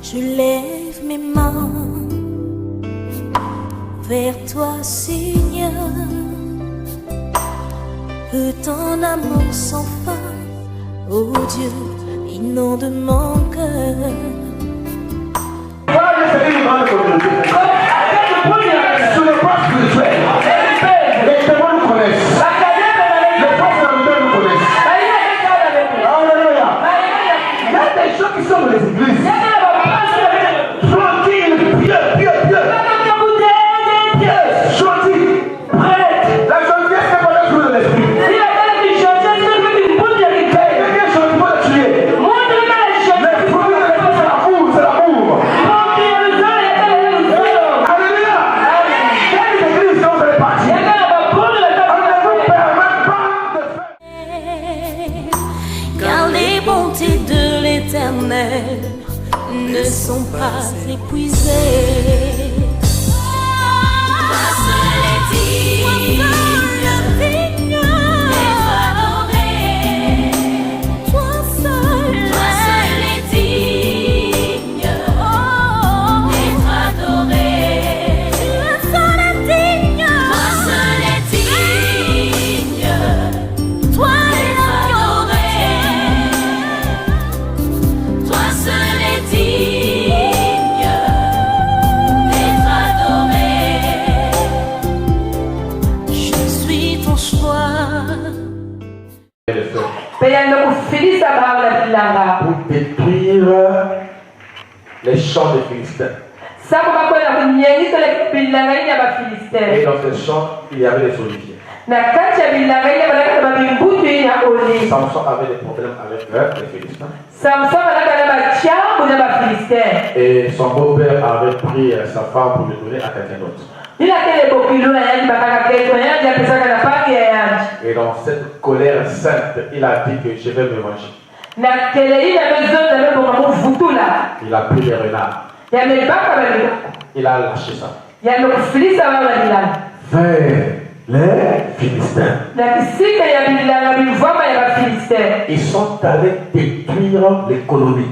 Je lève mes mains vers toi, Seigneur, que ton amour sans fin, oh Dieu, inonde mon cœur. Sur le plan spirituel, les témoins nous connaissent. Les pasteurs nous connaissent. Alléluia. Il y a des gens qui sont dans les églises. Tranquille, pieux. Gentil, prêtre. La gentillesse, c'est pas le fruit de l'esprit. Ne sont pas épuisés. Toi seul est digne d'être adoré. Toi seul est digne d'être adoré. Toi seul est digne. Toi d'être adoré. Toi seul est digne d'être adoré. Je suis ton choix. Pour détruire les champs des Philistins. Et dans ces champs, il y avait des oliviers. Samson avait des problèmes avec les Philistins. Et son beau-père avait pris sa femme pour lui donner à quelqu'un d'autre. Et dans cette colère sainte, il a dit que je vais me venger. Il a pris les renards. Il a lâché ça. Vers les Philistins. Ils sont allés détruire les colonies.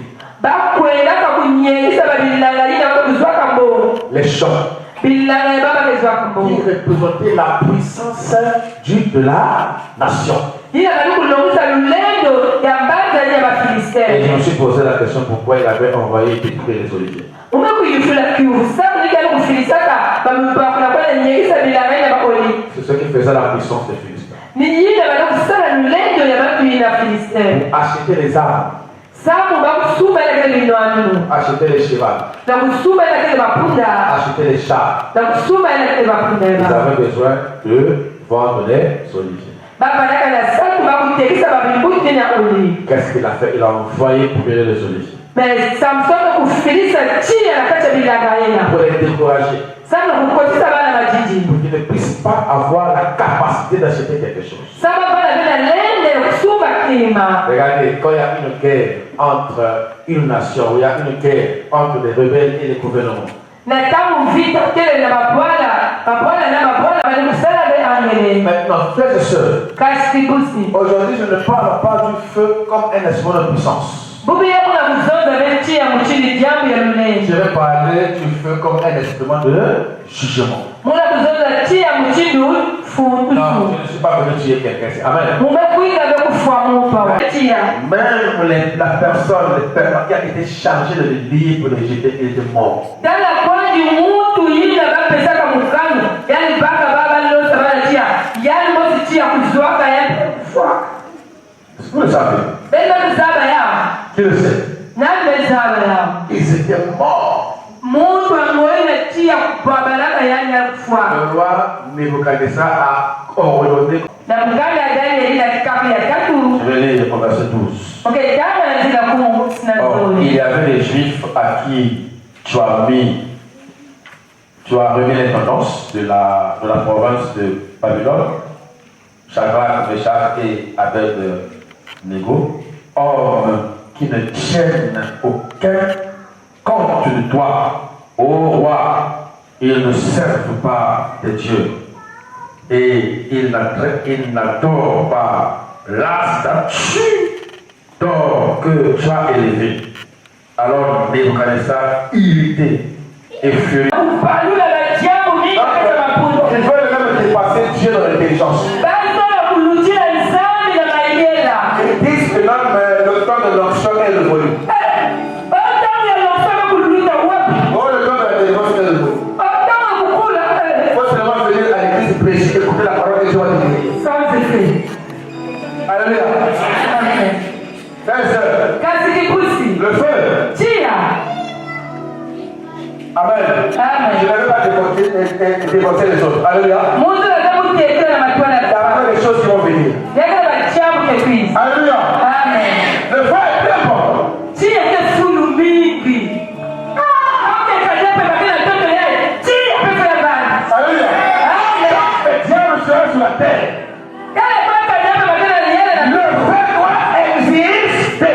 Les champs. Qui représentait la puissance de la nation. Et je me suis posé la question pourquoi il avait envoyé détruire les oliviers. C'est ce qui faisait la puissance des Philistins. Pour acheter les armes, acheter les chevaux, acheter les chars, ils avaient besoin de vendre les oliviers. Qu'est-ce qu'il a fait? Il a envoyé pour brûler les oliviers. Pour les décourager. Pour qu'ils ne puissent pas avoir la capacité d'acheter quelque chose. Regardez, quand il y a une guerre entre une nation, il y a une guerre entre les rebelles et les gouvernements. Maintenant, frères et sœurs, aujourd'hui je ne parle pas du feu comme un instrument de puissance. Je vais parler du feu comme un instrument de jugement. Non, je ne suis pas venu tuer quelqu'un. Amen. Même la personne qui a été chargée de le lire pour le jeter, il était mort. Vous le savez. Qui le sait? Ils étaient morts. Le roi Nebuchadnezzar a ordonné. Je vais lire le verset 12. Or, il y avait des Juifs à qui tu as remis l'intendance de la province de Babylone, Shadrach, Meshach et Abed-Nego, hommes qui ne tiennent aucun compte de toi, ô roi. Ils ne servent pas de Dieu et ils n'adorent pas la statue d'or que tu as élevée. Alors Nebuchadnezzar, irrité et furieux, il veut même dépasser Dieu dans l'intelligence. Ils disent que même le temps de l'onction est le volume. Oh, le temps de l'intelligence est le volume. Il faut seulement venir à l'église prêcher, écouter la parole de Dieu. Alléluia. Le feu. Amen. Je ne vais pas dévoter les autres. Alléluia. Il y aura des choses qui vont venir. Alléluia. Le feu est très important. Alléluia. Le diable sera sur la terre. Le feu doit exister.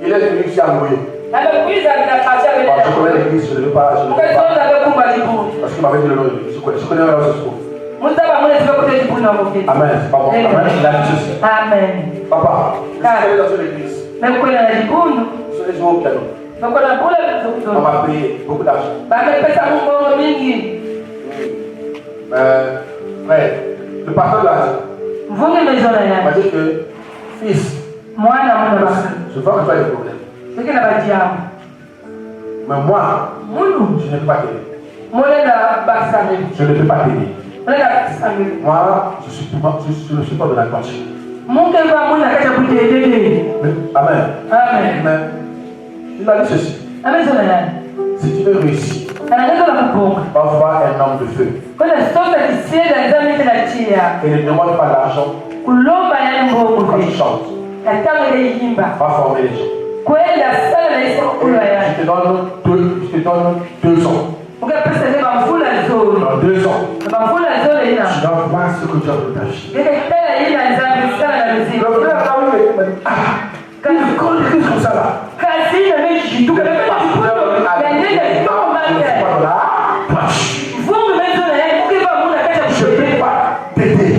Il est venu ici à mourir. Je connais l'église, je ne veux pas. Parce qu'il m'avait dit le nom de l'église. Je connais le nom de l'église. Amen. C'est pas bon. Amen. Il a dit ceci. Amen. Papa, je suis allé dans une église. Je suis allé jouer au piano. On m'a payé beaucoup d'argent. Mais le pasteur de la m'a dit que, fils, je vois que tu as des problèmes. Mais moi, je ne peux pas t'aider. Je ne peux pas t'aider. Moi, je ne suis pas de la conscience. Amen. Mais il a dit ceci. Si tu veux réussir, va voir un homme de feu. Et ne demande pas l'argent quand tu chantes. Va former les gens. Je te donne donne 2 ans. Dans 2 ans, tu dois voir ce que tu as pour ta vie. Le frère là où il m'a dit, quand il crie comme ça là, je ne peux pas t'aider.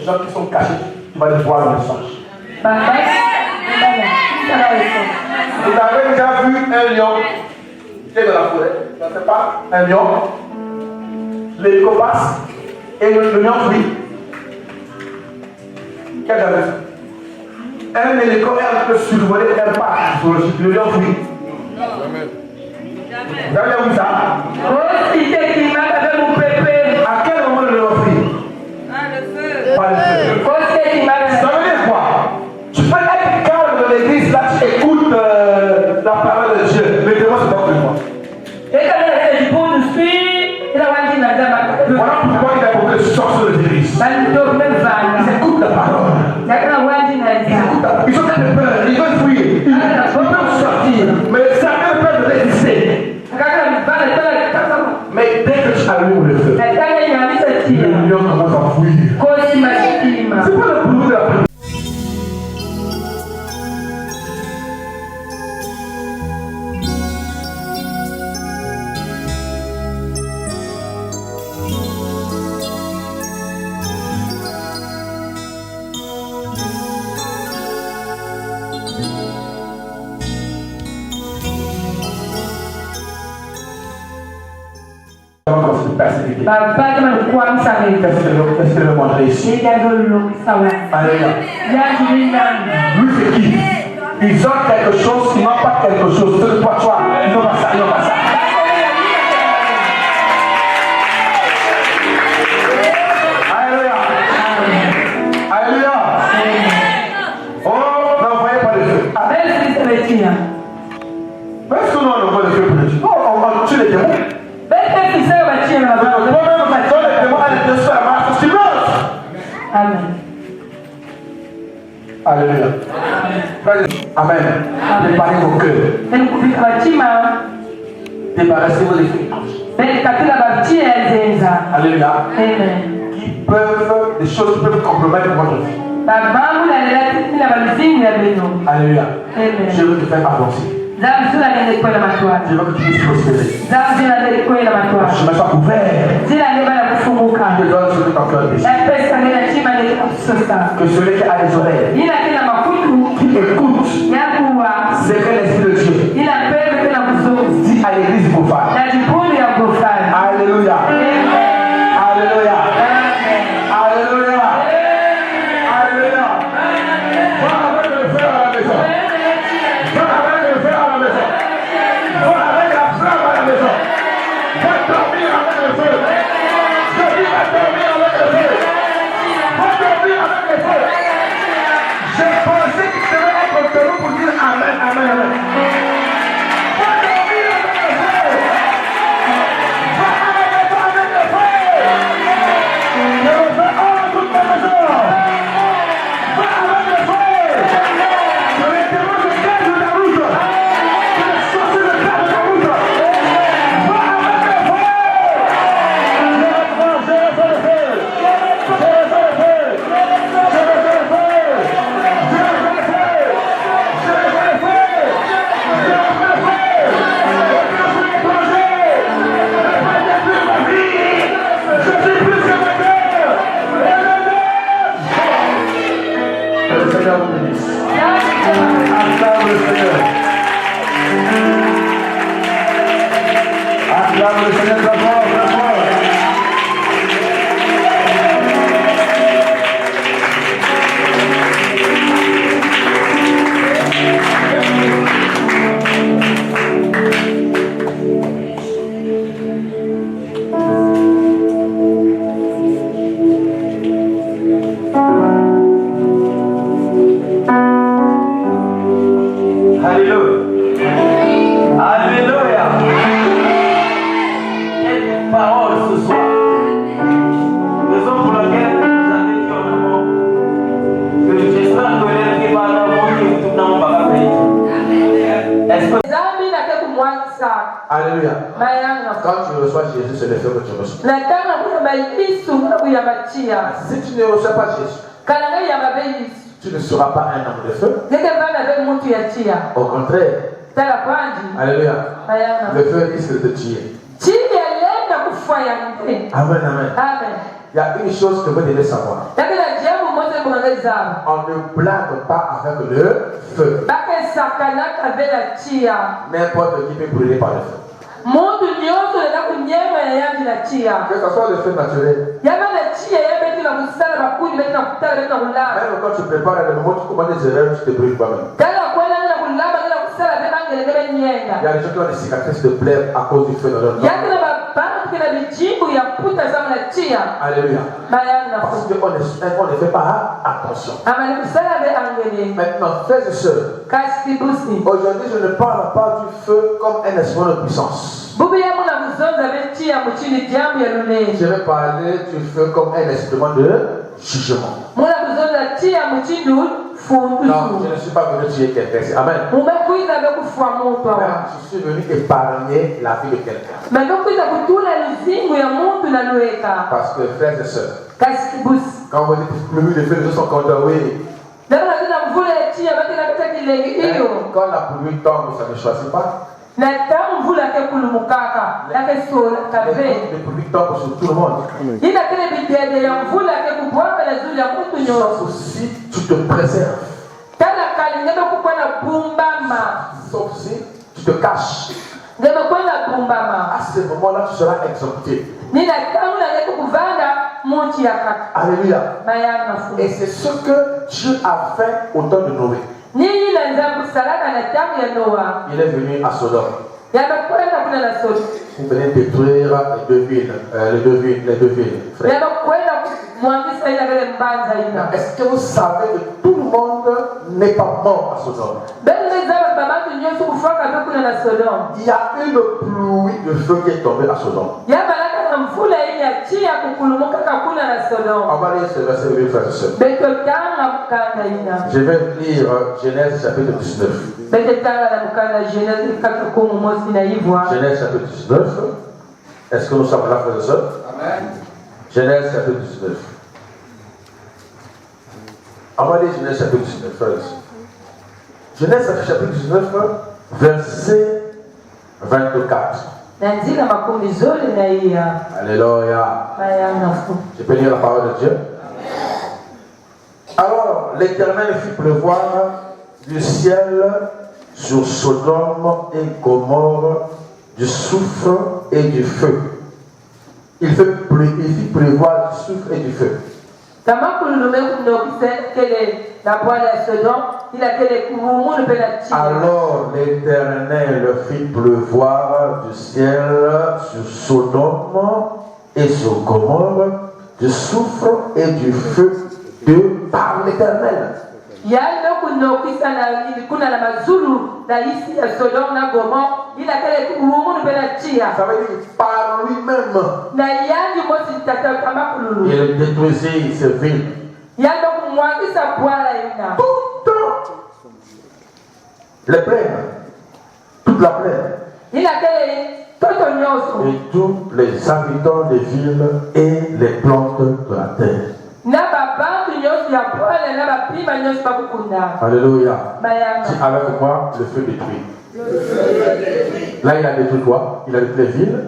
Qui sont cachés, tu vas les voir dans le message. Vous avez déjà vu un lion qui est dans la forêt, ça ne fait pas un lion, l'hélico passe et le lion fuit. Quel est ça? Un hélico est un peu survolé, elle part sur le lion fuit. Vous avez vu ça? À quel moment le lion fuit? Pas le feu. Ça veut dire quoi? Tu peux être calme dans l'église, là tu écoutes la parole de Dieu, mais devant c'est pas pour toi. Voilà pourquoi il a beaucoup de sortes de l'église. Ils écoutent la parole. Ils ont très peur, ils veulent fuir, ils veulent sortir, mais ça a peur de résister. Mais dès que tu allumes le feu, le lion commence à fuir. C'est pas le boulot de la prière. activités. Qu'est-ce que le montrer ici? Alléluia. Lui, c'est qui? Ils ont quelque chose, ils n'ont pas quelque chose. C'est toi, ils n'ont pas ça, ils n'ont pas ça. Alléluia. Alléluia. Oh, n'envoyez pas de feu. Est-ce que nous on envoie le feu pour le Dieu? Non, on tue les démons. Amen. Alléluia. Amen. Préparez vos cœurs. Débarrassez-vous des feux. Alléluia. Qui peuvent, des choses qui peuvent compromettre votre vie. Alléluia. Je veux te faire avancer. Je veux que tu puisses prospérer. Je me sois couvert. Je te donne ce que ton cœur désire. Que celui qui a des oreilles, qui écoute ce que l'Esprit de Dieu dit à l'église profane. Alléluia. Alléluia. Alléluia. Alléluia. Va avec le feu à la maison. Va avec le feu à la maison. Va avec la flamme à la maison. Va dormir avec le feu. Je dis va dormir avec le feu. Va dormir avec le feu. Je pensais qu'il devait être entre nous pour dire Amen, Amen, Amen. Va dormir avec le feu. Va avec le feu, avec le feu. Je le fais hors toute la maison. Va avec le feu. Je les démons de terre de la route. Je les sortis de terre de la route. Va avec le feu. Je le fais le feu. Je le fais le feu. Je le fais le feu. Je le fais le feu. Je le fais le feu. Je le fais le feu. Je suis étranger. Je ne pas détruire ma vie. Je suis plus que ma terre. Que le Seigneur vous bénisse. Acclame le Seigneur. Acclame le Seigneur très fort, très fort. Alléluia. Alléluia. Quelle parole ce soir. Raison pour laquelle vous avez dit en amont que j'espère que l'élève qui va en amont qui vous tourne en bas pays. Est-ce que... Alléluia. Quand tu reçois Jésus, c'est le feu que tu reçois. Si tu ne reçois pas Jésus, tu ne seras pas un homme de feu. Au contraire. Alléluia. Le feu risque de te tuer. Amen, amen. Il y a une chose que vous devez savoir. On ne blague pas avec le feu. N'importe qui peut brûler par le feu. Que ce soit le feu naturel. Même quand tu prépares le moment, tu commandes des erreurs, tu te brûles toi-même. Il y a des gens qui ont des cicatrices de plaies à cause du feu dans leur corps. Alléluia. Parce qu'on ne fait pas attention. Maintenant, frères et sœurs, aujourd'hui je ne parle pas du feu comme un instrument de puissance. Je vais parler du feu comme un instrument de jugement. Non, je ne suis pas venu tuer quelqu'un. Amen. Je suis venu épargner la vie de quelqu'un. Parce que frères et sœurs, quand vous dites pluie de feu, les gens sont contents, oui. Quand la pluie tombe, ça ne choisit pas. Les pluies tombent sur tout le monde. Sauf si tu te préserves. Sauf si tu te caches. À ce moment-là, tu seras exalté. Alléluia. Et c'est ce que Dieu a fait au temps de Noé. Il est venu à Sodome. Vous venez détruire les deux villes, frère. Est-ce que vous savez que tout le monde n'est pas mort à Sodome? Il y a une pluie de feu qui est tombée à Sodome. On va lire ce verset, frère et sœur. Je vais lire Genèse chapitre 19. Genèse chapitre 19. Est-ce que nous sommes là, frère et sœur? Amen. Genèse chapitre 19. On va lire Genèse chapitre 19, frère et sœur. Genèse chapitre 19, verset 24. Alléluia. Je peux lire la parole de Dieu. Alors l'Éternel fit pleuvoir du ciel sur Sodome et Gomorrhe du soufre et du feu. Il fit pleuvoir du soufre et du feu. Alors l'Éternel fit pleuvoir du ciel sur Sodome et sur Gomorrhe du soufre et du feu par l'Éternel. Ça veut dire par lui-même. Il détruisit ces villes. Les plaines, toute la plaine, et tous les habitants des villes et les plantes de la terre. Alléluia. Dis avec moi, le feu détruit. Là, il a détruit quoi? Il a détruit les villes.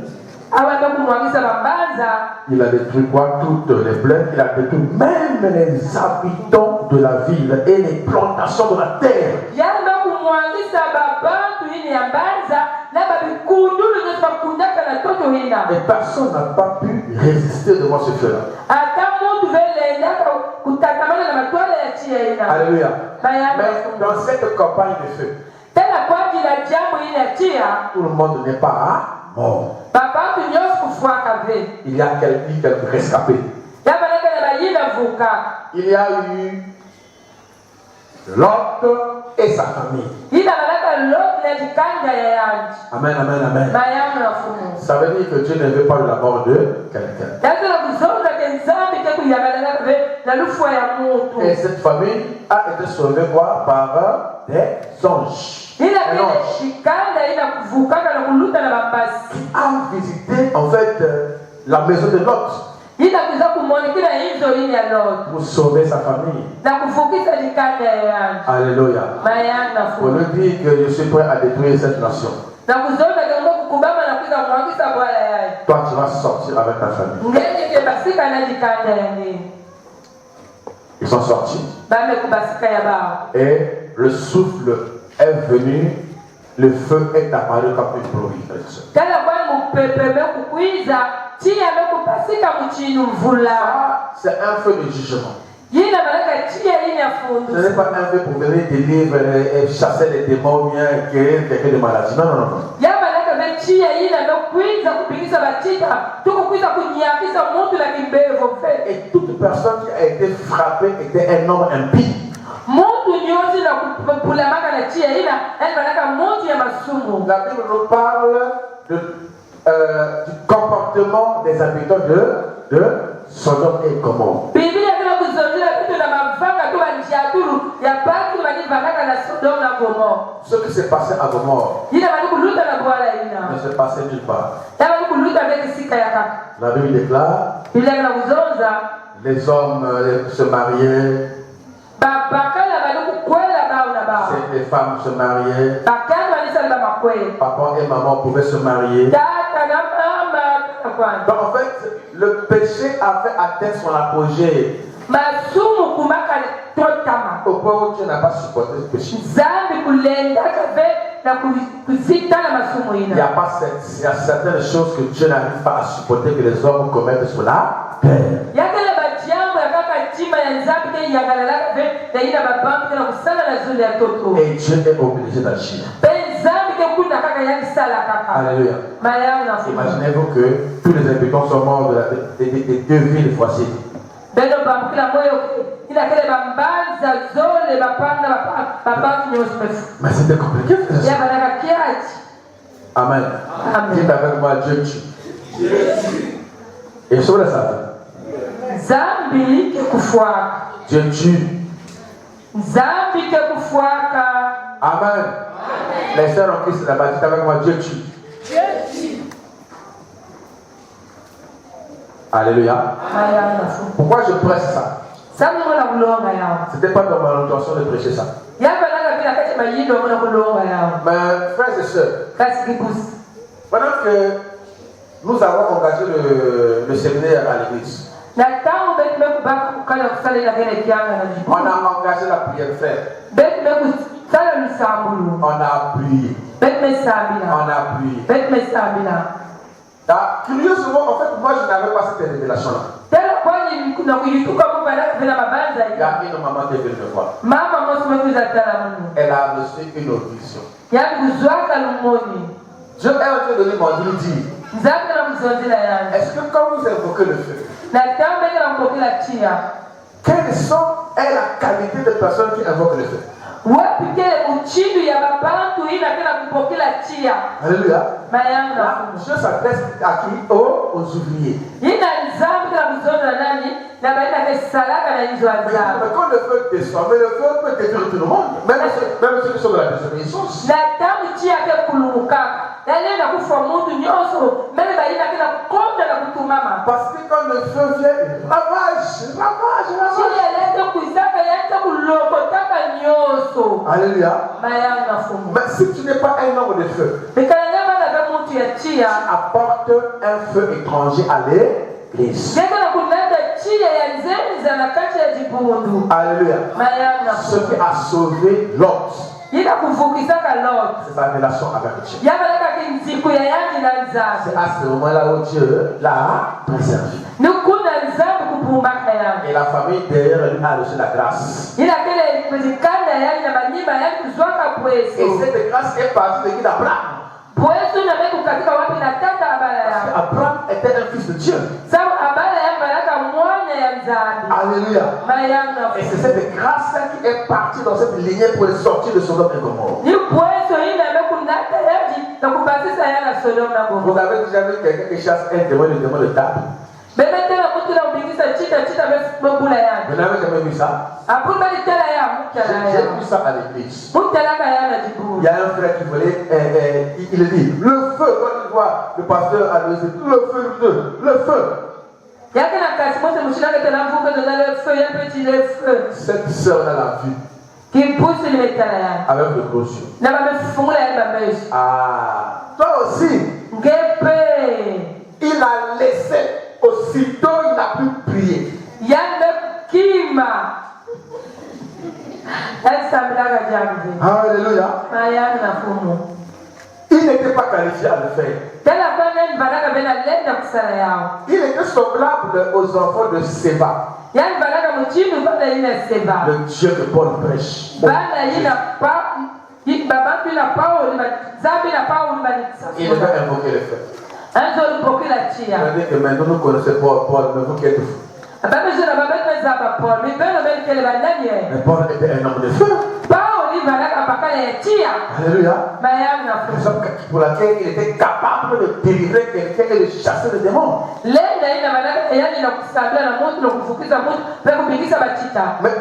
Il a détruit quoi? Toutes les plaines. Il a détruit même les habitants de la ville et les plantations de la terre. Et personne n'a pas pu résister devant ce feu-là. Alléluia. Mais dans cette campagne de feu, tout le monde n'est pas mort. Il y a quelques rescapés. Il y a eu Lot et sa famille. Amen, amen, amen. Ça veut dire que Dieu ne veut pas de la mort de quelqu'un. Et cette famille a été sauvée quoi? Par des anges. Qui a visité en fait la maison de Lot pour sauver sa famille. Alléluia. Pour lui dire que je suis prêt à détruire cette nation. Toi tu vas sortir avec ta famille. Ils sont sortis. Et le souffle est venu. Le feu est apparu comme une pluie. C'est un feu de jugement. Ce n'est pas un feu pour venir délivrer et chasser les démons ou bien guérir quelqu'un de maladie. Non, non, non. Et toute personne qui a été frappée était un homme impie. La Bible nous parle du comportement des habitants de Sodome et Gomorrhe. Ce qui s'est passé à Gomorrhe ne s'est passé nulle part. La Bible déclare les hommes se mariaient, les femmes se mariaient, papa et maman pouvaient se marier. Donc en fait, le péché avait atteint son apogée. Au point où Dieu n'a pas supporté ce péché. Il n'y a pas il y a certaines choses que Dieu n'arrive pas à supporter que les hommes commettent sur la terre. Et Dieu est obligé d'agir. Alléluia. Imaginez-vous que tous les habitants sont morts des deux villes voisines. Mais c'était compliqué. Amen. Dites avec moi, Dieu tue. Et sur le sabbat. Dieu tue. Amen. Les sœurs en Christ là-bas, dites avec moi, Dieu tue. Alléluia. Pourquoi je presse ça? C'était pas dans mon intention de prêcher ça. Mais frères et sœurs, pendant que nous avons engagé le séminaire à l'église, on a engagé la prière, frère. On a prié. Curieusement, en fait, moi je n'avais pas cette révélation-là. Il y a une maman qui est venue me voir. Elle a reçu une audition. Dieu est en train de lui dire, est-ce que quand vous invoquez le feu, quelle est la qualité de personne qui invoque le feu? Alléluia. Dieu s'adresse à qui? Aux ouvriers. Mais quand le feu descend, mais le feu peut détruire tout le monde, même ceux qui sont dans la désobéissance. Parce que quand le feu vient, il ravage. Alléluia. Mais si tu n'es pas un homme de feu, tu apportes un feu étranger à l'église. Alléluia. Ce qui a sauvé Lot, c'est sa relation avec Dieu. C'est à ce moment-là où Dieu l'a préservé. Et la famille derrière lui a reçu la grâce. Et cette grâce est partie de qui? d'Abraham. Abraham était un fils de Dieu. Alléluia. Et c'est cette grâce qui est partie dans cette lignée pour sortir de Sodome et Gomorrhe. Vous avez déjà vu quelqu'un qui chasse un démon, le démon de table? Vous n'avez jamais vu ça? J'ai vu ça à l'église. Il y a un frère qui voulait, il dit, le feu, quand il voit le pasteur à le feu, le feu. Cette sœur-là l'a vu. Avec le gros yeux. Ah, toi aussi. Il a laissé, aussitôt il n'a plus prié. Alléluia. Il n'était pas qualifié à le faire. Il était semblable aux enfants de Séba. Le Dieu que Paul prêche. Il devait invoquer le feu. Mais nous nous connaissons Paul, mais vous qui êtes fous. Mais Paul était un homme de feu. Alléluia. Pour laquelle il était capable de délivrer quelqu'un et de chasser le démon. Mais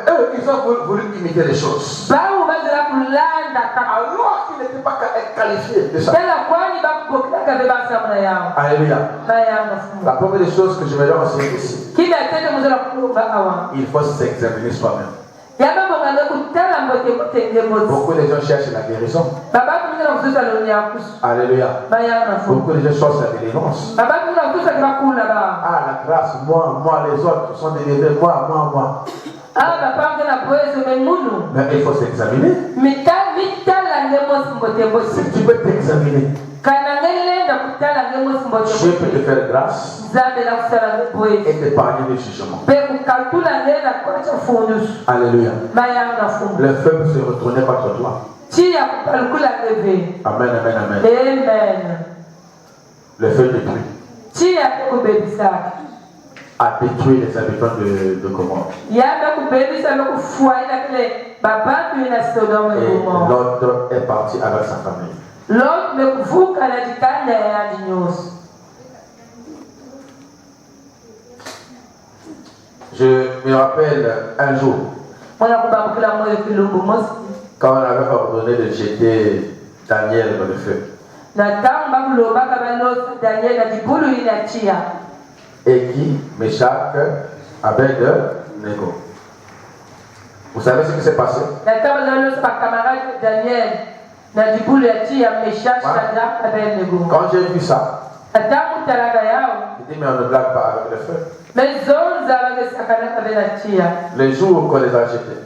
eux, ils ont voulu imiter les choses. Alors qu'ils n'étaient pas qualifiés de ça. Alléluia. La première des choses que je vais leur enseigner ici, il faut s'examiner soi-même. Beaucoup de gens cherchent la guérison. Alléluia. Beaucoup de gens cherchent la délivrance. Ah, la grâce, moi, les autres sont délivrés, moi. Mais il faut s'examiner. Si tu peux t'examiner, Dieu peut te faire grâce et t'épargner les jugements. Alléluia. Le feu peut se retourner contre toi. Amen, amen, amen. Le feu détruit. A détruit les habitants de Gomorrhe. Et l'autre est parti avec sa famille. Je me rappelle un jour, quand on avait ordonné de jeter Daniel dans le feu. Et qui, Meshach, Abed-Nego. Vous savez ce qui s'est passé? Quand j'ai vu ça, j'ai dit mais on ne blague pas avec le feu. Les jours qu'on les a jetés,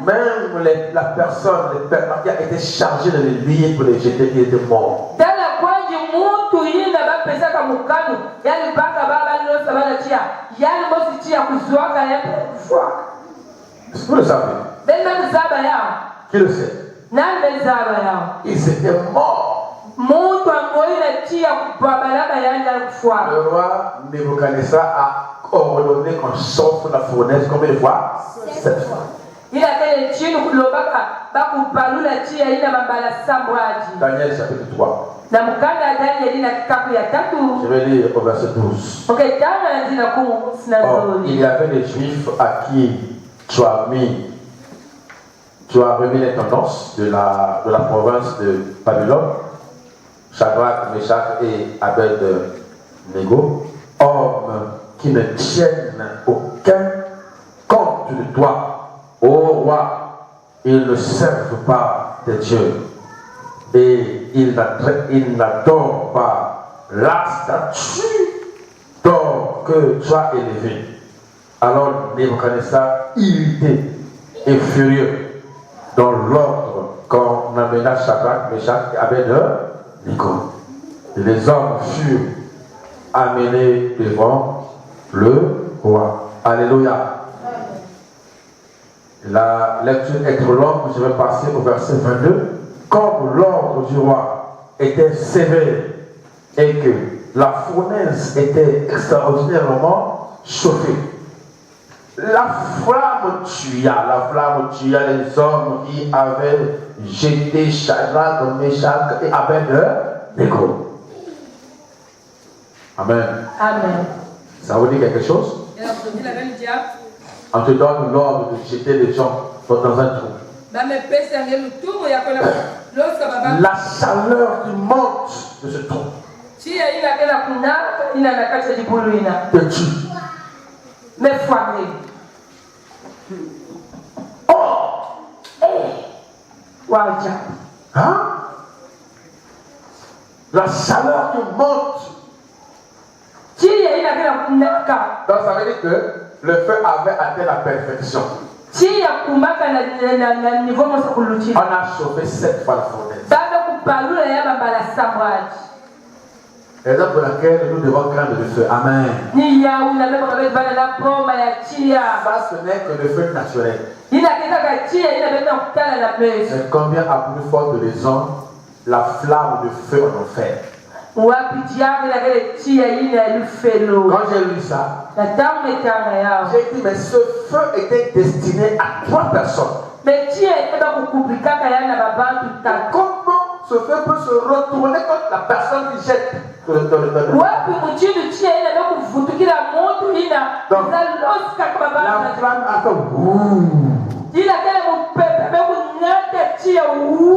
même la personne qui a été chargée de les lier pour les jeter, qui était mort. Vous le savez? Qui le sait? Ils étaient morts. Le roi Nebuchadnezzar a ordonné qu'on chauffe la fournaise combien de fois? 7 fois. Daniel chapitre 3. Je vais lire au verset 12. Or, il y avait des Juifs à qui tu as remis les tendances de la province de Babylone, Shadrach, Meshach et Abed-Nego, hommes qui ne tiennent aucun compte de toi, ô roi. Ils ne servent pas tes dieux et ils n'adorent pas la statue d'or que tu as élevée. Alors Nebuchadnezzar, irrité et furieux, dans l'ordre qu'on amena Shadrach, Meshach et Abed-Nego. Les hommes furent amenés devant le roi. Alléluia. La lecture est trop longue, je vais passer au verset 22. Comme l'ordre du roi était sévère et que la fournaise était extraordinairement chauffée, la flamme tua les hommes qui avaient jeté Shadrach, Meshach et Abed-Nego. Amen. Amen. Ça vous dit quelque chose? On te donne l'ordre de jeter les gens dans un trou. La chaleur qui monte de ce trou te tue. Hein? La chaleur qui monte. Donc ça veut dire que le feu avait atteint la perfection. On a chauffé 7 fois la fournaise. Raison pour laquelle nous devons craindre le feu. Amen. Ça, ce n'est que le feu naturel. Mais combien a plus forte raison la flamme de feu en enfer? Quand j'ai lu ça, j'ai dit mais ce feu était destiné à 3 personnes. Comment ce feu peut se retourner contre la personne qui jette dans le donc, la flamme a fait ouh. Je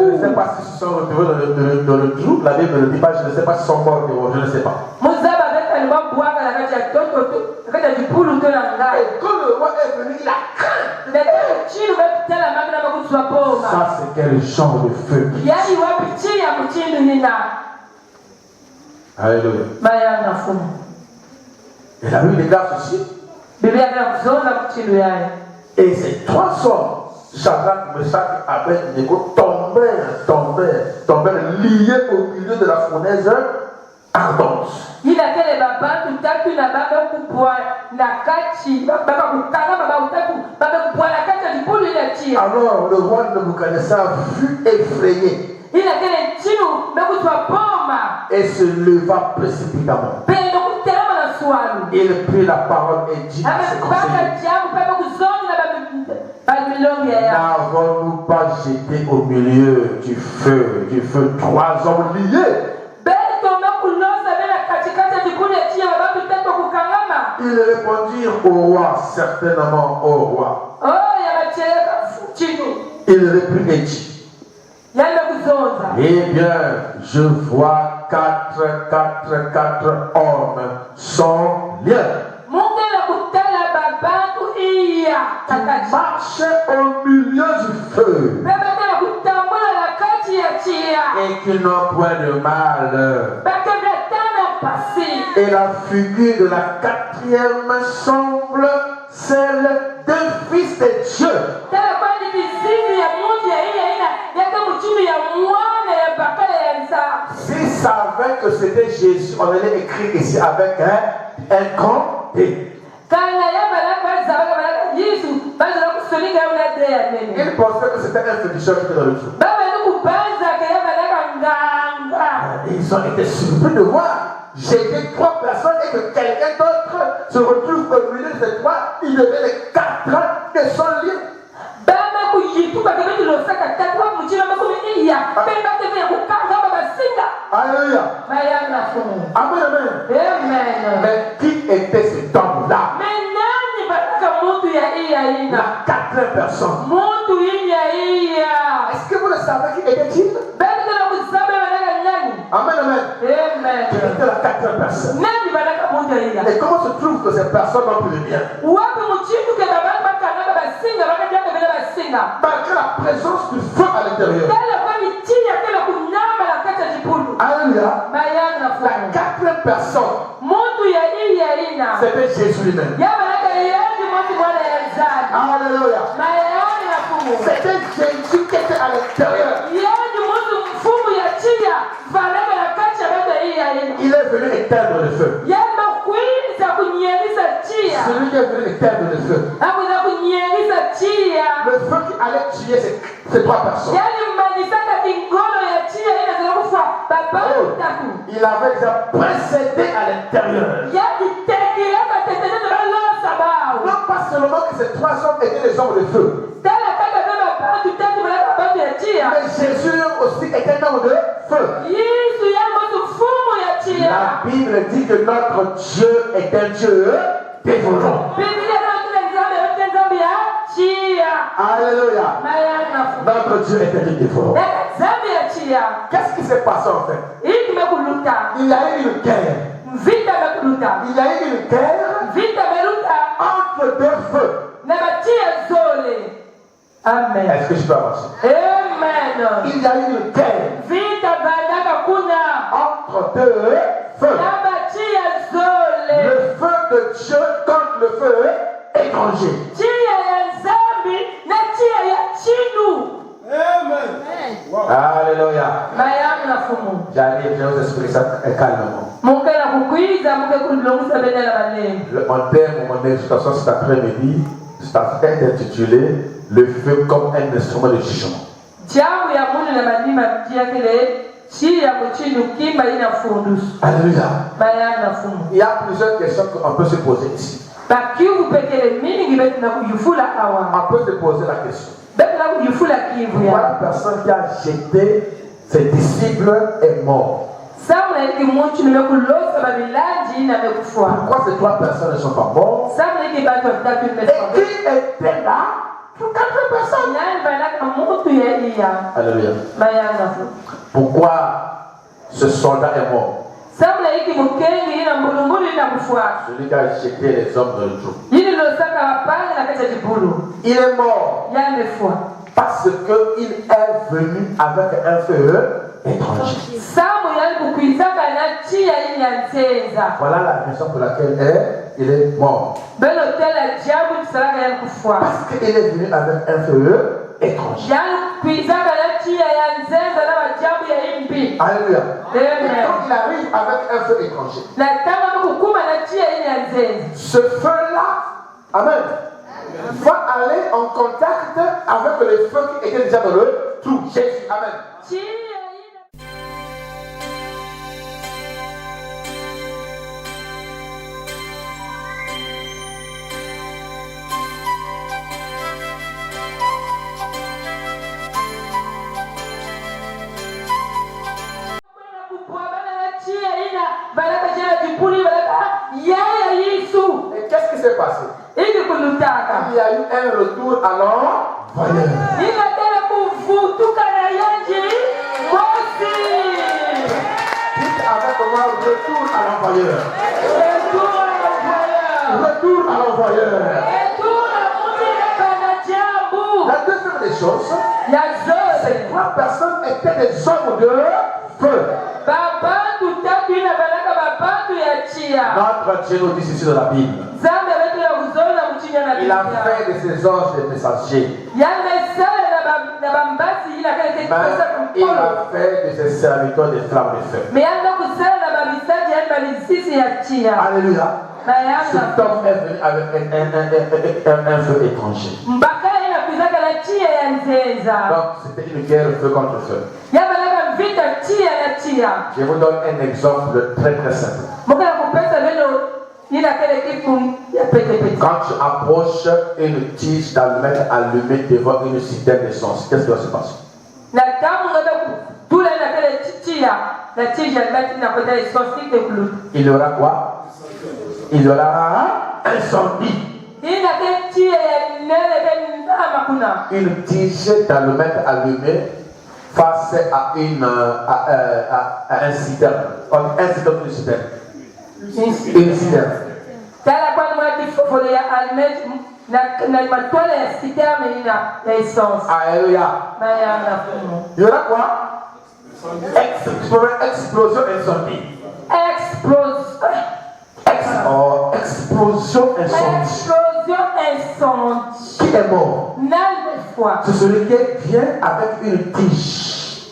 ne sais pas si ils sont retrouvés dans le trou. La Bible ne le dit pas. Je ne sais pas si ils sont morts. Je ne sais pas. Et quand le roi est venu, il a craint. Ça, c'est quel genre de feu? Alléluia. Et la Bible déclare ceci. Et ces 3 hommes Shadrach, Meshach et Abednego tombèrent liés au milieu de la fournaise ardente. Il a quel baba tout à coup na baba kubwa na kati baba kukana baba utaku baba kubwa na kati du polo il tire. Alors le roi Nebuchadnezzar fut effrayé. Il a quel tino mais ku soit bomba. Et se leva précipitamment. Pelo ku tela na swalo. Il prit la parole et dit à ses conseillers: n'avons-nous pas jeté au milieu du feu 3 hommes liés? Ils répondirent au roi, certainement au roi. Il reprit et dit: eh bien, je vois 4 hommes sans lien. Qui marchaient au milieu du feu et qui n'ont point de mal. Et la figure de la 4e semble celle d'un fils de Dieu. S'ils savaient que c'était Jésus, on allait écrire ici avec un grand D. Ils pensaient que c'était un féticheur qui était dans le trou. Ils ont été surpris de voir jeter 3 personnes et que quelqu'un d'autre se retrouve au milieu de ces 3. Ils devaient les 4 de son lit. Alléluia. Amen, amen. Mais qui était cet homme-là? La 4e personne. Est-ce que vous le savez qui était-il? Amen, amen. Qui était la 4e personne? Et comment se trouve que ces personnes n'ont plus de bien? Malgré la présence du feu à l'intérieur. Alléluia. La 4e personne, c'était Jésus lui-même. Alléluia. C'était Jésus qui était à l'intérieur. Il est venu éteindre le feu. Celui qui est venu éteindre le feu. Le feu qui allait tuer ces 3 personnes. Il avait déjà précédé à l'intérieur. Non pas seulement que ces 3 hommes étaient des hommes de feu. Mais Jésus aussi était un homme de feu. La Bible dit que notre Dieu est un Dieu dévorant. Alléluia. Notre Dieu est un Dieu dévorant. Qu'est-ce qui s'est passé en fait? Il y a eu une guerre. Il y a eu une guerre entre 2 feux. Amen. Est-ce que je peux avancer? Amen. Il y a eu une guerre entre 2 feux. Le feu de Dieu contre le feu étranger. Amen. Wow. Alléluia. J'arrive, je vous explique ça calmement. Mon thème, mon explication cet après-midi, c'est intitulé Le feu comme un instrument de jugement. Alléluia. Il y a plusieurs questions qu'on peut se poser ici. On peut se poser la question. Pourquoi la personne qui a jeté ses disciples est morte? Pourquoi ces 3 personnes ne sont pas mortes? Et qui était là pour 4 personnes? Alléluia. Pourquoi ce soldat est mort? Celui qui a jeté les hommes dans le trou. Il est mort parce qu'il est venu avec un feu étranger. Voilà la raison pour laquelle il est mort. Parce qu'il est venu avec un feu étranger. yani kuizaka na chia ya nzenza na majabu ya imbi. Alléluia. Amen. Et quand il arrive avec un feu étranger, Na tama kukuma na chia ile ya nzenza. ce feu-là, amen, va aller en contact avec le feu qui était déjà dans le trou. Jésus, amen. Chia ile Et qu'est-ce qui s'est passé? Il y a eu un retour à l'envoyeur. Dites avec moi, retour à l'envoyeur. Retour à l'envoyeur. La deuxième des choses, ces trois personnes étaient des hommes de feu. Notre Dieu nous dit ceci dans la Bible. Il a fait de ces anges des messagers. Mais il a fait de ses serviteurs des flammes de feu. Alléluia. Cet homme est venu avec un feu étranger. Donc c'était une guerre feu contre feu. Je vous donne un exemple très très simple. Quand tu approches une tige d'allumette allumée devant une citerne d'essence, qu'est-ce qui va se passer? Il y aura quoi? Il y aura incendie. Une tige d'allumette allumée face à un citerne. Un citerne, une citerne. Une citerne. Alléluia. Il y aura quoi? Explosion incendie. Explosion incendie. Qui est mort? C'est celui qui vient avec une tige.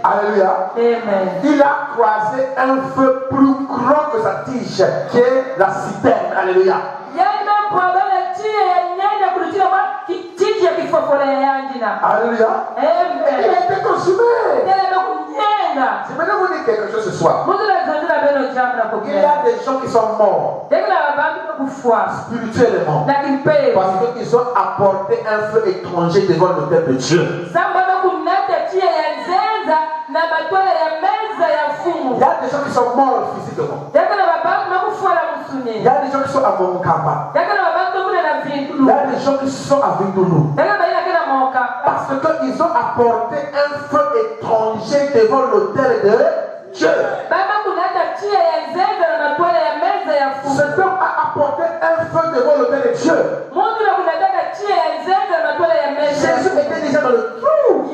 Alléluia. Amen. Il a croisé un feu plus grand que sa tige, qui est la citerne. Alléluia. Alléluia. Amen. Il a été consumé. Je vais vous dire quelque chose ce soir. Il y a des gens qui sont morts spirituellement parce qu'ils ont apporté un feu étranger devant l'autel de Dieu. Il y a des gens qui sont morts physiquement. Il y a des gens qui sont à Monkamba. Il y a des gens qui sont à Vindoulou. Parce qu'ils ont apporté un feu étranger devant l'autel de Dieu. Cet homme a apporté un feu devant l'autel de Dieu. Jésus était déjà dans le trou.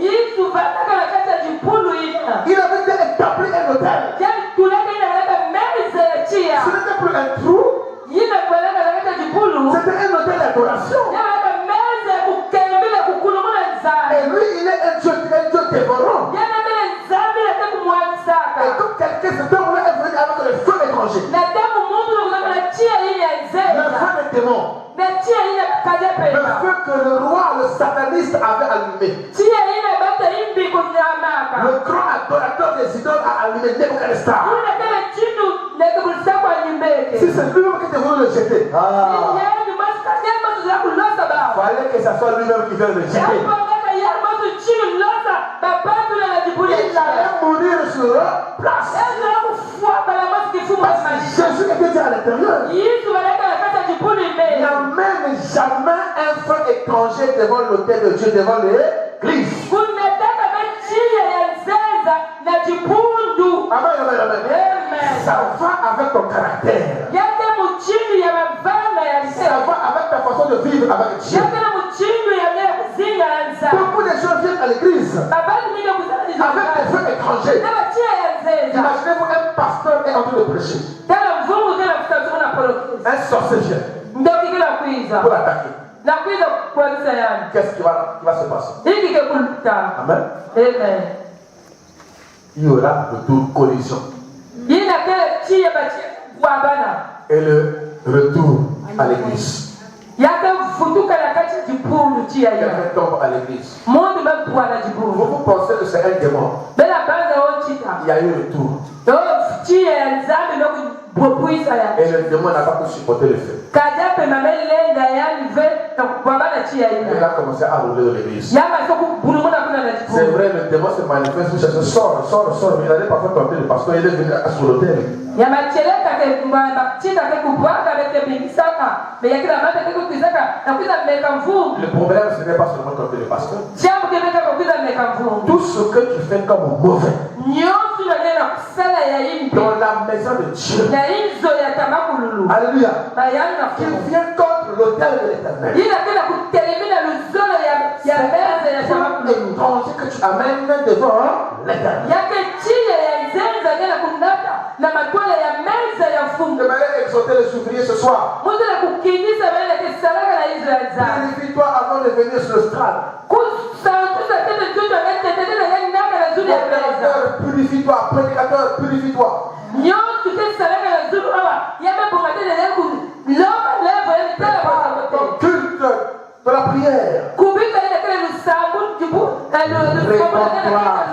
Il avait déjà établi un autel. Ce n'était plus un trou. C'était un autel d'adoration. Et lui, il est un Dieu dévorant. Et comme quelqu'un, cet homme-là est venu avec le feu étranger. Le feu des démons. Le feu que le roi, le sataniste, avait allumé. Le grand adorateur des idoles a allumé Nebuchadnezzar. Si c'est lui-même qui était venu le jeter, fallait que ce soit lui-même qui vienne le jeter. Il allait mourir sur leur place. Parce que Jésus était déjà à l'intérieur. N'amène jamais un feu étranger devant l'autel de Dieu, devant l'église. Amen, amen, amen. Ça va avec ton caractère. Ça va avec ta façon de vivre avec Dieu. Beaucoup de gens viennent à l'église avec des feux étrangers. Imaginez-vous, un pasteur est en train de prêcher. Un sorcier vient. pour l'attaquer. Qu'est-ce qui va se passer? Amen. Il y aura le tour collision. Et le retour à l'église. Quelqu'un tombe à l'église. Vous pensez que c'est un démon? Il y a eu le tour. Et le démon n'a pas pu supporter le feu. Il a commencé à rouler dans l'église. C'est vrai, le démon se manifeste, vous cherchez, sort. Il allait parfois tenter le pasteur, il est venu sur l'autel. Le problème, ce n'est pas seulement tenter le pasteur. Tout ce que tu fais comme mauvais dans la maison de Dieu, alléluia, qui vient contre l'autel de l'Éternel, c'est une étranger que tu amènes devant l'Éternel. J'aimerais exhorter les ouvriers ce soir. Purifie-toi avant de venir sur le strade. Purifie-toi, prédicateur, purifie-toi. Ton culte de la prière. Réponds-toi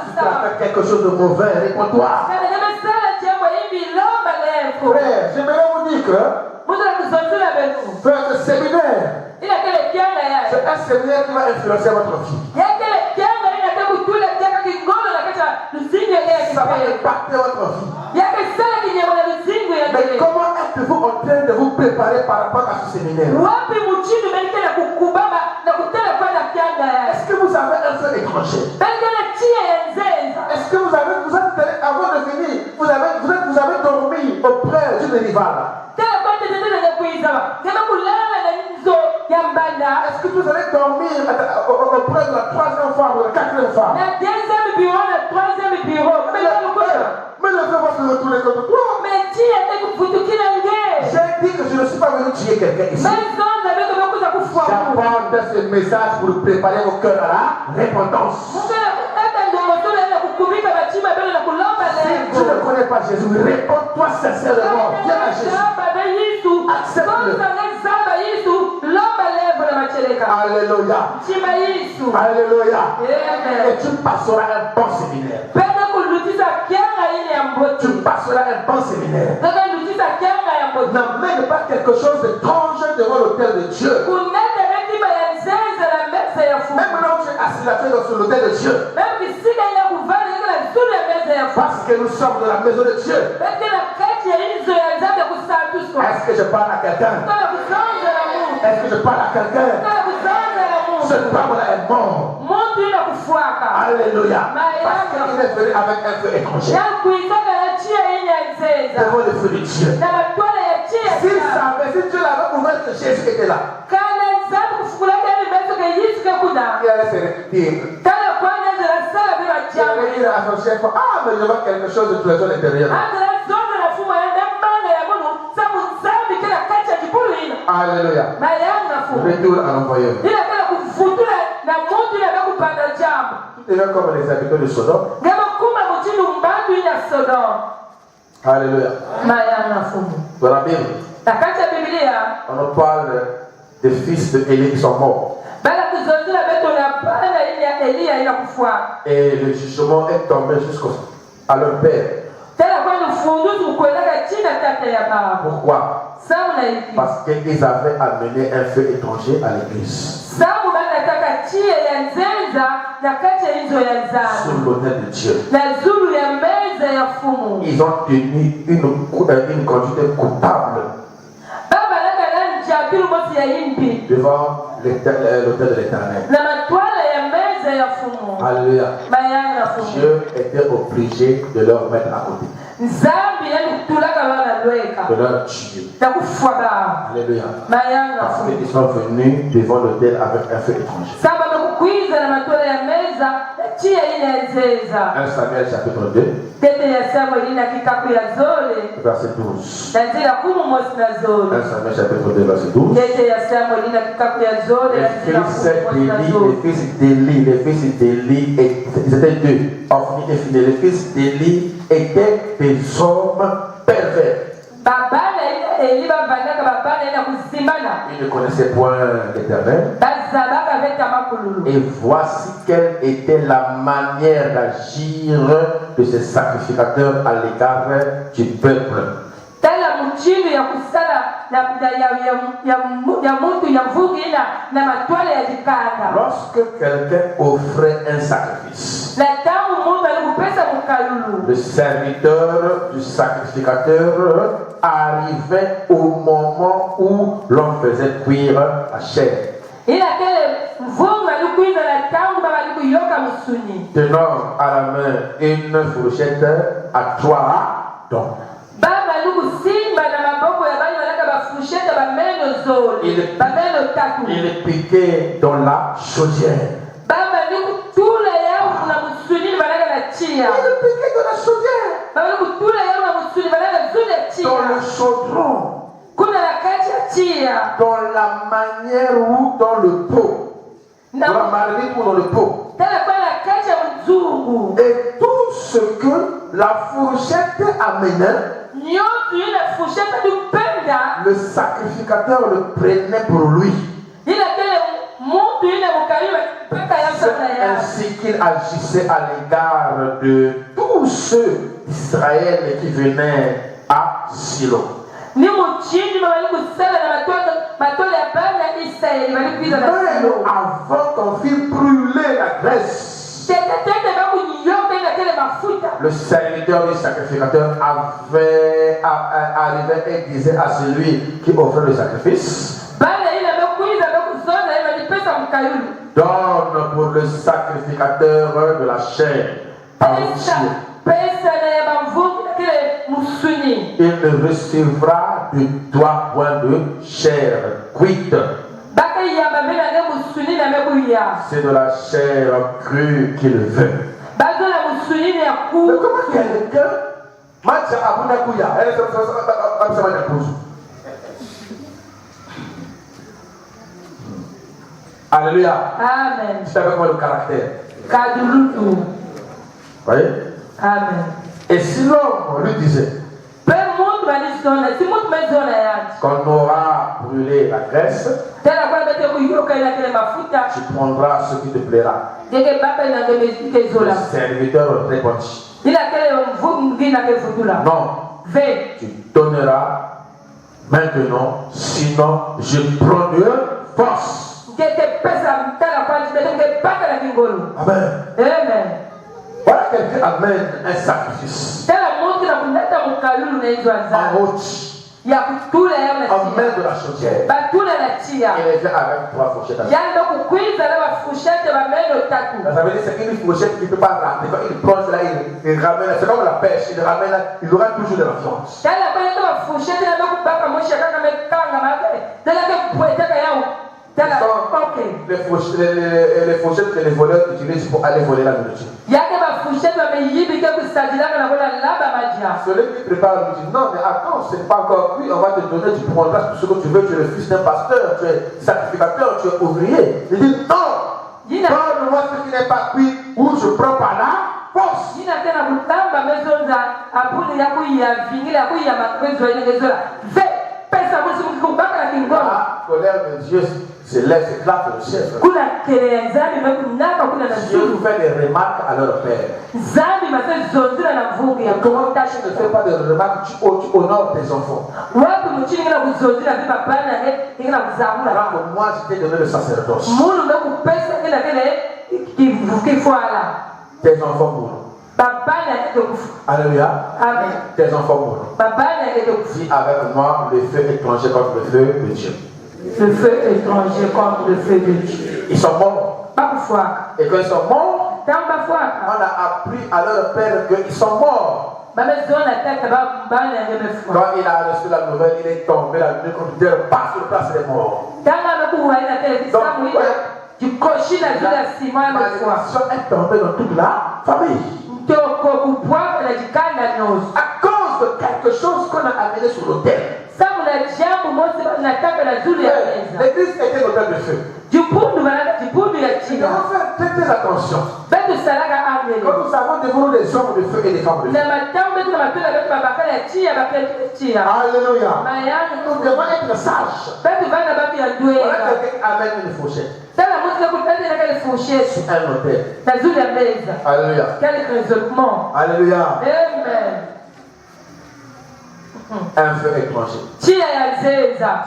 si tu as fait quelque chose de mauvais, réponds-toi. Frère, j'aimerais vous dire que faire ce séminaire, c'est un séminaire qui va influencer votre vie. Ça va impacter votre vie. Mais comment êtes-vous en train de vous préparer par rapport à ce séminaire? Est-ce que vous avez un feu étranger? Est-ce que vous êtes avant de venir, vous avez dormi auprès d'une rivale? Est-ce que vous allez dormir auprès de la troisième femme ou de la quatrième femme? Mais le feu va se retourner contre toi. J'ai dit que je ne suis pas venu tuer quelqu'un ici. J'apporte ce message pour préparer vos cœurs à la repentance. Si tu ne connais pas Jésus, réponds-toi sincèrement. Viens à Jésus. Accepte-le. Alléluia. Alléluia. Et tu passeras un bon séminaire. Tu passeras un bon séminaire. N'amène pas quelque chose d'étrange devant l'autel de Dieu. Même là où tu es assis là, tu es sur l'autel de Dieu. Parce que nous sommes dans la maison de Dieu. Est-ce que je parle à quelqu'un? Est-ce que je parle à quelqu'un? Ce homme-là est mort. Alléluia. Parce qu'il est venu avec un feu étranger. Devant le feu de Dieu. Si Dieu l'avait ouvert, que Jésus était là. Il allait se répéter. Il allait dire à son chef, ah, mais je vois quelque chose de trésor intérieur. Alléluia. Retour à l'envoyeur. Tout est là comme les habitants de Sodome. Alléluia. Dans la Bible, on nous parle des fils d'Élie qui sont morts. Et le jugement est tombé jusqu'à leur père. Pourquoi? Parce qu'ils avaient amené un feu étranger à l'église. Sur l'autel de Dieu. Ils ont tenu une conduite coupable devant l'autel de l'Éternel. Alléluia. Dieu était obligé de leur mettre à côté. De leur tuer. Alléluia. Parce qu'ils sont venus devant l'autel avec un feu étranger. 1 Samuel chapitre 2, verset 12. 1 Samuel chapitre 2, verset 12. Les fils d'Élie, ils étaient deux, Ophni et Phinéas. Les fils d'Élie étaient des hommes pervers. Ils ne connaissaient point l'Éternel. Et voici quelle était la manière d'agir de ces sacrificateurs à l'égard du peuple. Lorsque quelqu'un offrait un sacrifice, le serviteur du sacrificateur arrivait au moment où l'on faisait cuire la chair. Tenant à la main une fourchette à 3 dents. Il piquait dans la chaudière. Dans le chaudron. Dans la manière ou dans le pot. Dans la marmite ou dans le pot. Et tout ce que la fourchette amenait, le sacrificateur le prenait pour lui. C'est ainsi qu'il agissait à l'égard de tous ceux d'Israël qui venaient à Silo. Même avant qu'on fît brûler la graisse, le serviteur du sacrificateur arrivait et disait à celui qui offrait le sacrifice: donne pour le sacrificateur de la chair. Il ne recevra de toi point de chair cuite. C'est de la chair crue qu'il veut. Mais comment quelqu'un mange à Bounakouya? Alléluia. Amen. C'est avec moi le caractère. Voyez? Amen. Et si l'homme lui disait qu'on aura brûlé la graisse, tu prendras ce qui te plaira. Le serviteur répondit: non, tu donneras maintenant, sinon je prendrai force. Amen. Voilà quelqu'un amène un sacrifice. En route. En main de la chaudière. Il vient avec 3 fourchettes. Ça veut dire c'est une fourchette qui ne peut pas ramener. Il prend cela, il ramène. C'est comme la pêche. Il ramène, il aura toujours de la viande. Les fourchettes que les voleurs utilisent pour aller voler la nourriture. Celui qui prépare lui dit: non, mais attends, ce n'est pas encore cuit, on va te donner, tu prendras tout ce que tu veux, tu es le fils d'un pasteur, tu es sacrificateur, tu es ouvrier. Il dit: non, donne-moi ce qui n'est pas cuit, ou je prends par la force. La colère de Dieu se lève, s'éclate au ciel. Dieu fait des remarques à leur père. Comment tu ne fais pas de remarques, tu honores tes enfants. Alors que moi, je t'ai donné le sacerdoce. Tes enfants mourent. Alléluia. Amen. Tes enfants mourent. Dis avec moi: le feu étranger contre le feu de Dieu. Le feu étranger contre le feu de Dieu. Ils sont morts. Et quand ils sont morts, on a appris à leur père qu'ils sont morts. Quand il a reçu la nouvelle, il est tombé la nuit contre Dieu, pas sur place des morts. Donc, malédiction est tombée dans toute la famille. À cause de quelque chose qu'on a amené sur l'autel. L'église était l'autel de feu. Il faut faire très attention. Comme nous avons devant nous des hommes de feu et des femmes de feu. Alléluia. Nous devons être sages. Voilà quelqu'un amène une fourchette. Sur un hôtel. Alléluia. Alléluia. Un feu étranger.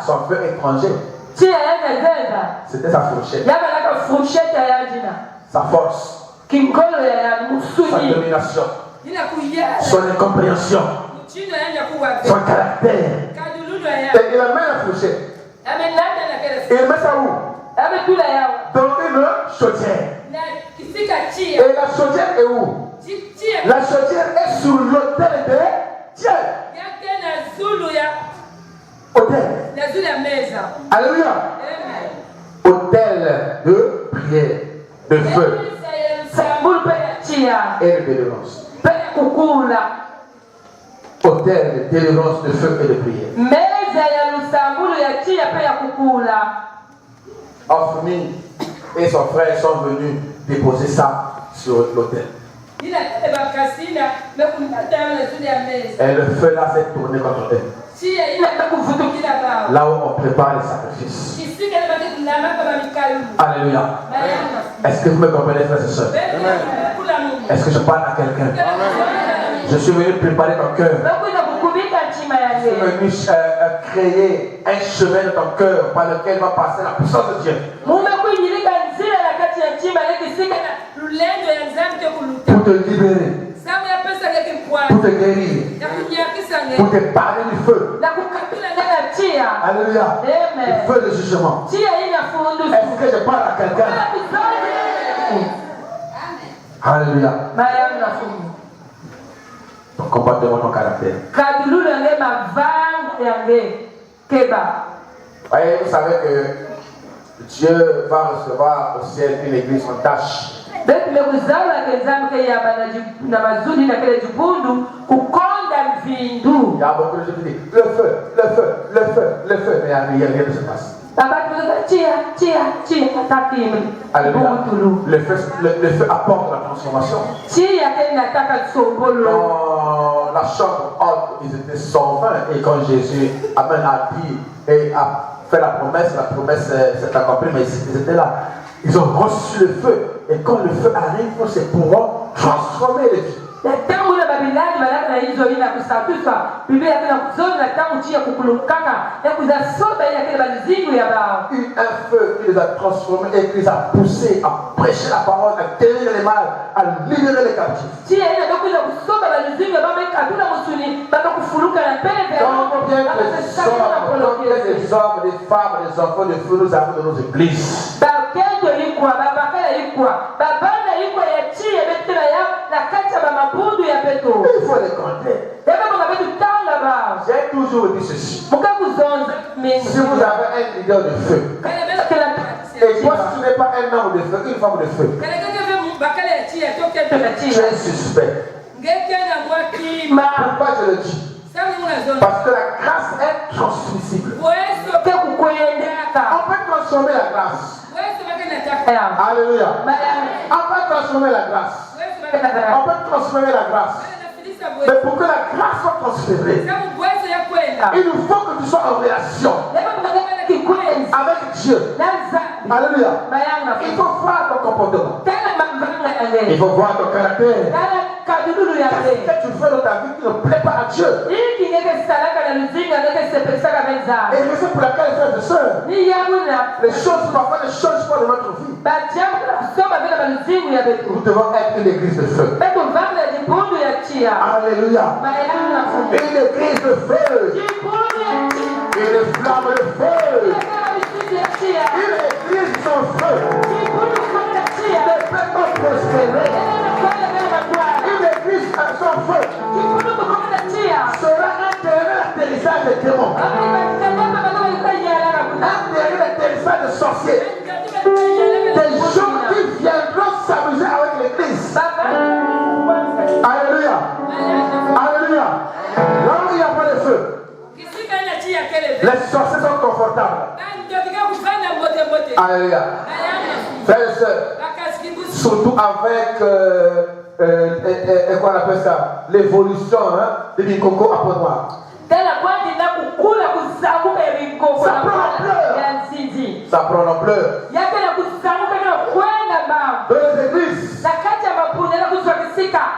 Son feu étranger. C'était sa fourchette. Sa force. Sa domination. Son incompréhension. Son caractère. Et il amène la fourchette. Il met ça où? Dans une chaudière. Et la chaudière est où? La chaudière est sur l'autel de Dieu. Autel. Alléluia. Autel de prière, de feu et de délivrance. Autel de délivrance, de feu et de prière. Ophni et son frère sont venus déposer ça sur l'autel. Et le feu là s'est tourné contre eux. Là où on prépare les sacrifices. Alléluia. Est-ce que vous me comprenez, frères et sœurs? Est-ce que je parle à quelqu'un? Je suis venu préparer ton cœur. Je suis venu créer un chemin de ton cœur par lequel va passer la puissance de Dieu. Pour te libérer. Pour te guérir. Pour te parler du feu. Alléluia. Le feu de jugement. Est-ce que je parle à quelqu'un? Alléluia. Ton comportement, ton caractère. Voyez, vous savez que Dieu va recevoir au ciel une église sans tâche. Il y a beaucoup de gens qui disent le feu, le feu, le feu, le feu, mais rien ne se passe. Alléluia. Le feu apporte la transformation. Dans la chambre haute, ils étaient 120 et quand Jésus a dit et a fait la promesse s'est accomplie, mais ils étaient là. Ils ont reçu le feu et quand le feu arrive, c'est pour transformer les vies. Un feu qui les a transformés et qui les a poussés à prêcher la parole, à guérir les malades, à libérer les captifs. Combien des hommes, des femmes, des enfants de feu nous avons dans nos églises? Il faut les compter. J'ai toujours dit ceci. Si vous avez un leader de feu, et toi si tu n'es pas un homme de feu, une femme de feu, tu es suspect. Pourquoi je le dis? Parce que la grâce est transmissible. On peut transformer la grâce. Alléluia. On peut transformer la grâce. On peut transférer la grâce. Mais pour que la grâce soit transférée, il nous faut que tu sois en relation avec Dieu. Alléluia. Il faut voir ton comportement. Il faut voir ton caractère. Qu'est-ce que tu fais dans ta vie qui ne plaît pas à Dieu? Et raison pour laquelle, frères et sœurs, les choses parfois ne changent pas de notre vie. Nous devons être une église de feu. Alléluia. Une église de feu. Une flamme de feu. Une église sans feu. Ne peut pas prospérer. Une église sans feu sera un terrain d'atterrissage de démons. Un terrain d'atterrissage de sorciers. Des Les sorciers sont confortables. Alléluia. Frères et sœurs, surtout avec quoi on appelle ça, l'évolution de l'Ikoko après moi. Ça prend l'ampleur. Ça prend l'ampleur. Dans les églises,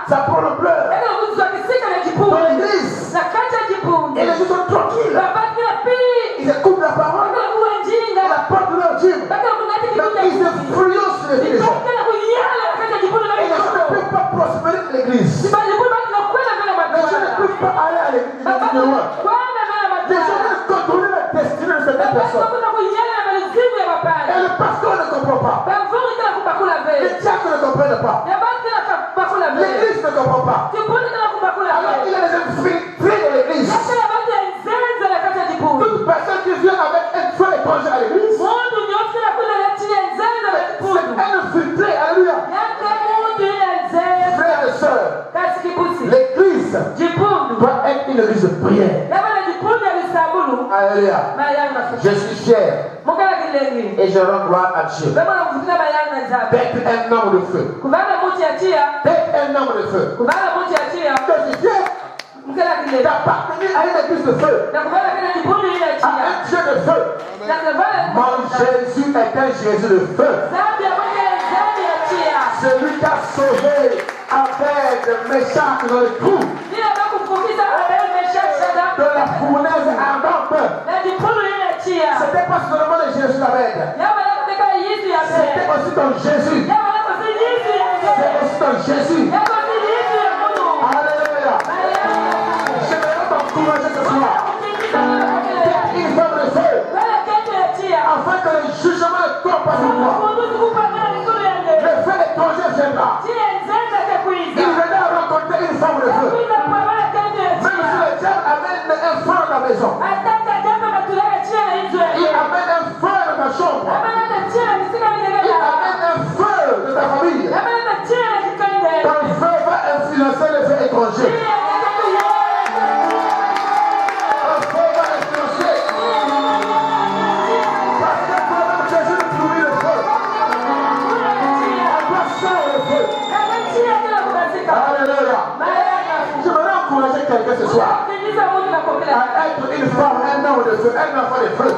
ça prend l'ampleur. Dans l'église, et les gens sont tranquilles. Ils écoutent la parole, ils apportent leur Dieu. Mais ils influencent les gens. Et les gens ne peuvent pas prospérer dans l'église. Les gens ne peuvent pas aller à l'église. Les gens veulent contrôler la destinée de cette personne. Et le pasteur ne comprend pas. Les diacres ne comprennent pas. L'église ne comprend pas. Alors il y a des infiltrés dans l'église. Toute personne qui vient avec un feu étranger à l'église, c'est un infiltré. Alléluia. Frères et sœurs, l'église doit être une église de prière. Alléluia. Je suis fier et je rends gloire à Dieu d'être un homme de feu. D'être un homme de feu. Je suis fier d'appartenir à une église de feu, à un Dieu de feu. Mon Jésus est un Jésus de feu. Celui qui a sauvé avec Méchant dans le trou de la fournaise ardente. C'était pas seulement le Jésus d'Abed, c'était aussi dans Jésus. C'est aussi dans Jésus. Alléluia. J'aimerais t'encourager ce soir. Une femme de feu, afin que le jugement ne tombe pas sur toi. Le feu étranger viendra. Il viendra rencontrer une femme de feu. Même si le diable amène un feu dans la maison, il amène un feu dans ta chambre, il amène un feu de ta famille. Ton feu va influencer le feu étranger. Ton feu va influencer. Parce que toi-même Jésus nous trouve le feu. On doit sauver le feu. Alléluia. Je voudrais encourager quelqu'un ce soir à être une femme, un homme de feu, un enfant de feu.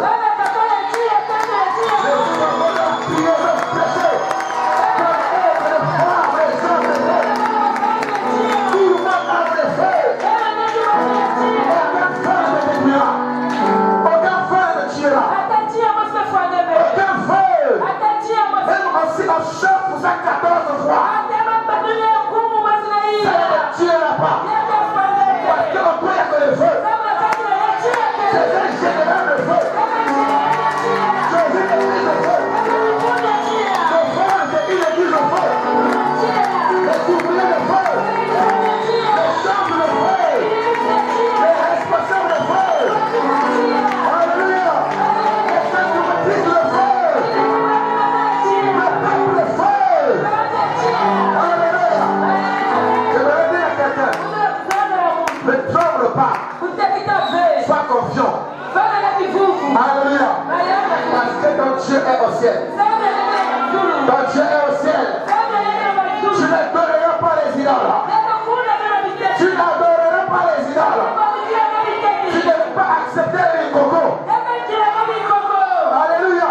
Sois confiant. Alléluia. Parce que ton Dieu est au ciel. Ton Dieu est au ciel. Tu n'adoreras pas les idoles. Tu n'adoreras pas les idoles. Tu ne peux pas accepter les cocos. Alléluia.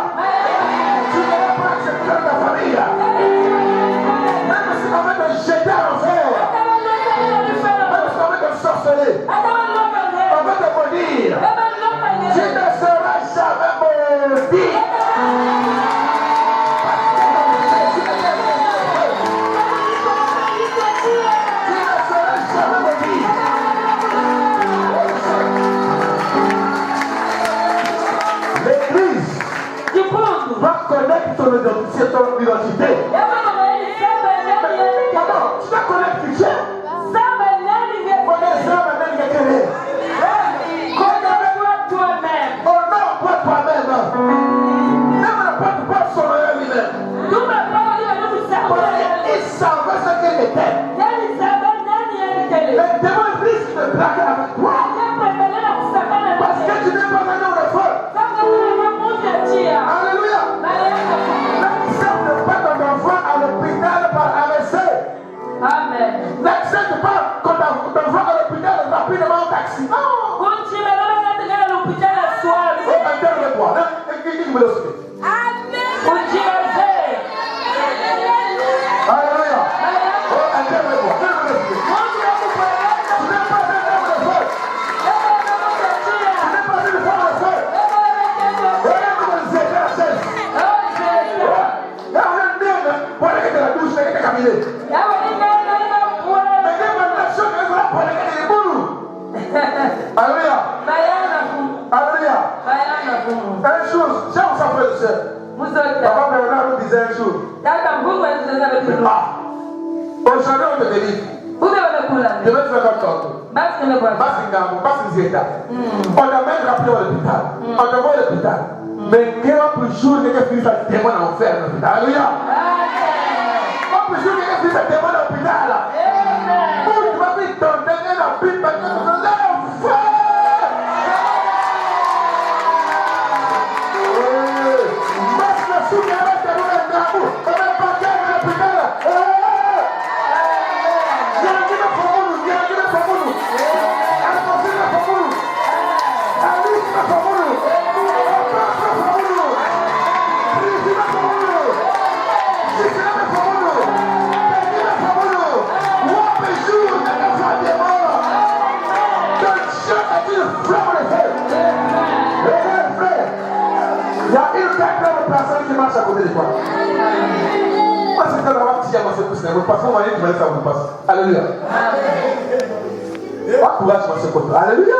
Tu ne peux pas accepter ta famille. Même si on va te jeter en enfer. Même si on va te sorceler. On va te maudire. Tu ne seras jamais maudit. L'église va connaître ton identité. Tu dois connaître qui tu es. Les démons risquent de plaquer avec toi parce que tu n'es pas un Will Smith. Alléluia. Oh, attendez-moi. Alléluia. Alléluia. Une chose, j'ai un frère et soeur. Papa Bernard nous disait un jour. Aujourd'hui on te délivre. Je vais te faire comme tantôt. On a même rappelé à l'hôpital. On te voit à l'hôpital. Mais quel plus jour que tu fais témoin en enfer à l'hôpital. Alléluia. Quel plus jour que tu fais témoin à l'hôpital. Pour tu vas vite ton dernier la Bible parce que tu lèves. Il y a une personne qui marche à côté de toi. Moi, c'est quand on va dire à moi, c'est vous passez, on va dire que ça vous passe. Alléluia. Pas courage, moi, c'est côté. Alléluia.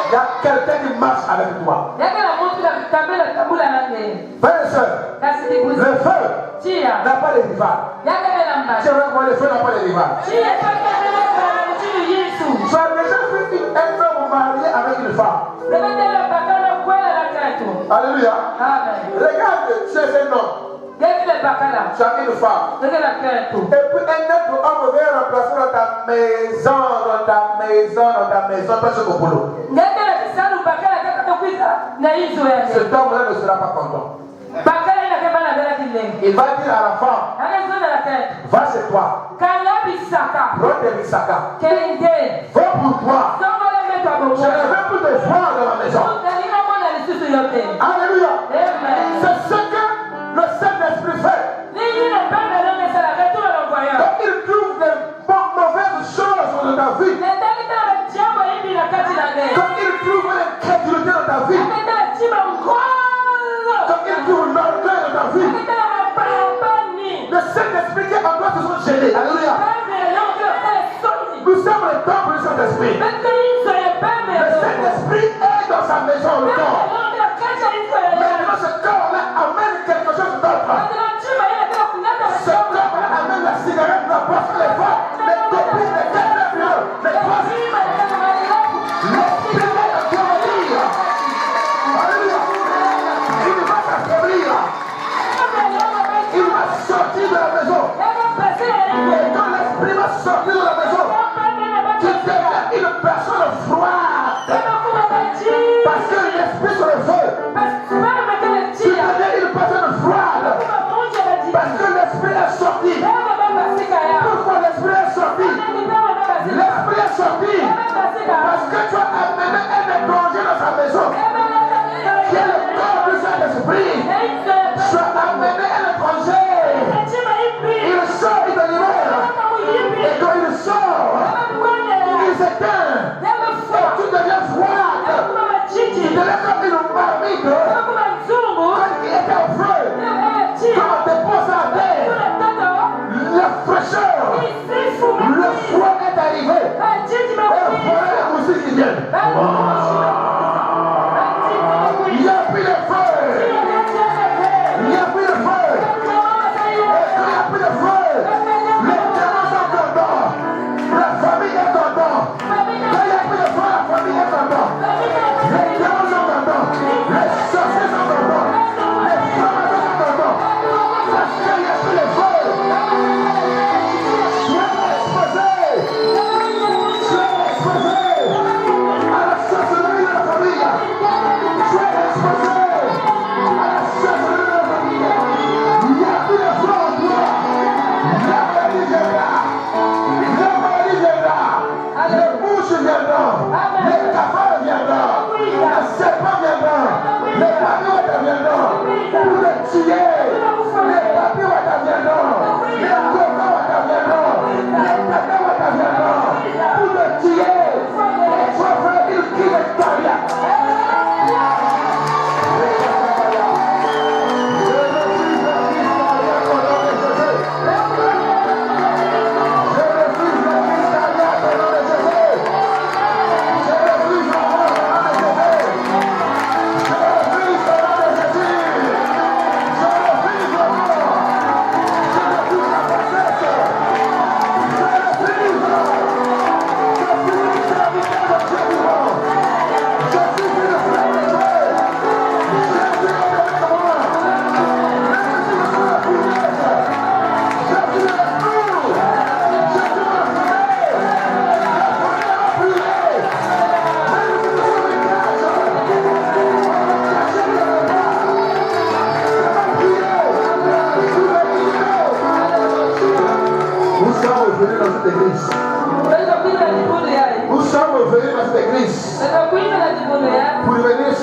Il y a quelqu'un qui marche avec toi. Frères et sœurs, le feu n'a pas de rival. C'est vrai que le feu n'a pas de rival. Tu as déjà vu un homme marié avec une femme. Alléluia. Regarde, tu es un homme. Tu as une femme. Et puis un autre homme vient remplacer dans ta maison, pas sur ton boulot. Cet homme-là ne sera pas content. Il va dire à la femme, va chez toi. Prends tes bisaka. Va pour toi. Je ne veux plus te voir dans la maison. Alléluia. C'est ce que le Saint-Esprit fait. Donc il trouve des mauvaises choses dans ta vie. Donc il trouve l'incrédulité dans ta vie. Donc il trouve l'orgueil dans ta vie. Le Saint-Esprit qui est en toi te sont gênés. Alléluia. Nous sommes le temple du Saint-Esprit. Le Saint-Esprit est dans sa maison, le corps. Maintenant, ce corps-là amène quelque chose d'autre. Ce corps-là amène la cigarette, la boisson, les femmes, les copines, les cadavres, les postes. L'esprit va t'affaiblir. Alléluia. Il va t'affaiblir. Il va sortir de la maison. Et quand l'esprit va sortir de la maison, tu deviens une personne froide. Parce que l'esprit sur le feu. Tu deviens une personne froide. Parce que l'esprit est sorti. Pourquoi l'esprit est sorti? L'esprit est sorti. Parce que tu as amené un étranger dans sa maison. Qui est le corps du Saint-Esprit. Tu as amené un étranger. Il sort, il te libère. Et quand il sort, il s'éteint. Et tu deviens froide. Tu deviens comme une marmite. Quand il était au feu. Quand on te pose à terre. La fraîcheur. Le froid est arrivé. Et voilà la musique qui vient. Il y a plus de feu. Il y a plus de feu. Et quand il n'y a plus de feu, les démons sont contents. La famille est contente. Quand il n'y a plus de feu, la famille est contente. Les démons sont contents. Les sorciers sont contents. Les femmes sont contents. Parce qu'il n'y a plus de feu. Sois exposé. Sois exposé à la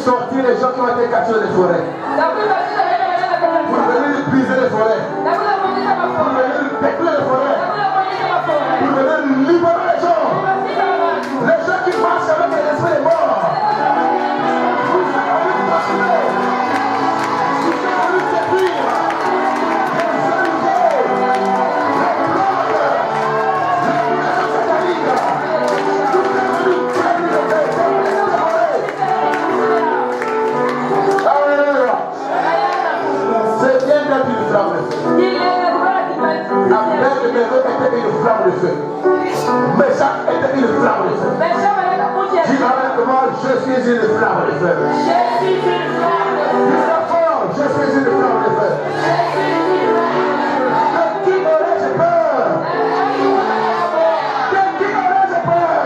sortir les gens qui ont été capturés dans les forêts. Pour venir briser les forêts. Pour venir détruire les forêts. Pour venir libérer les gens. Les gens qui marchent avec l'esprit des morts. Vous êtes venus passionner. Vous êtes venus détruire. C'est bien d'être une flamme de feu. Abel était une flamme de feu. Meshach était une flamme de feu. Dis avec moi, je suis une flamme de feu. Dis fort, je suis une flamme de feu. De qui aurais-je peur? De qui aurais-je peur?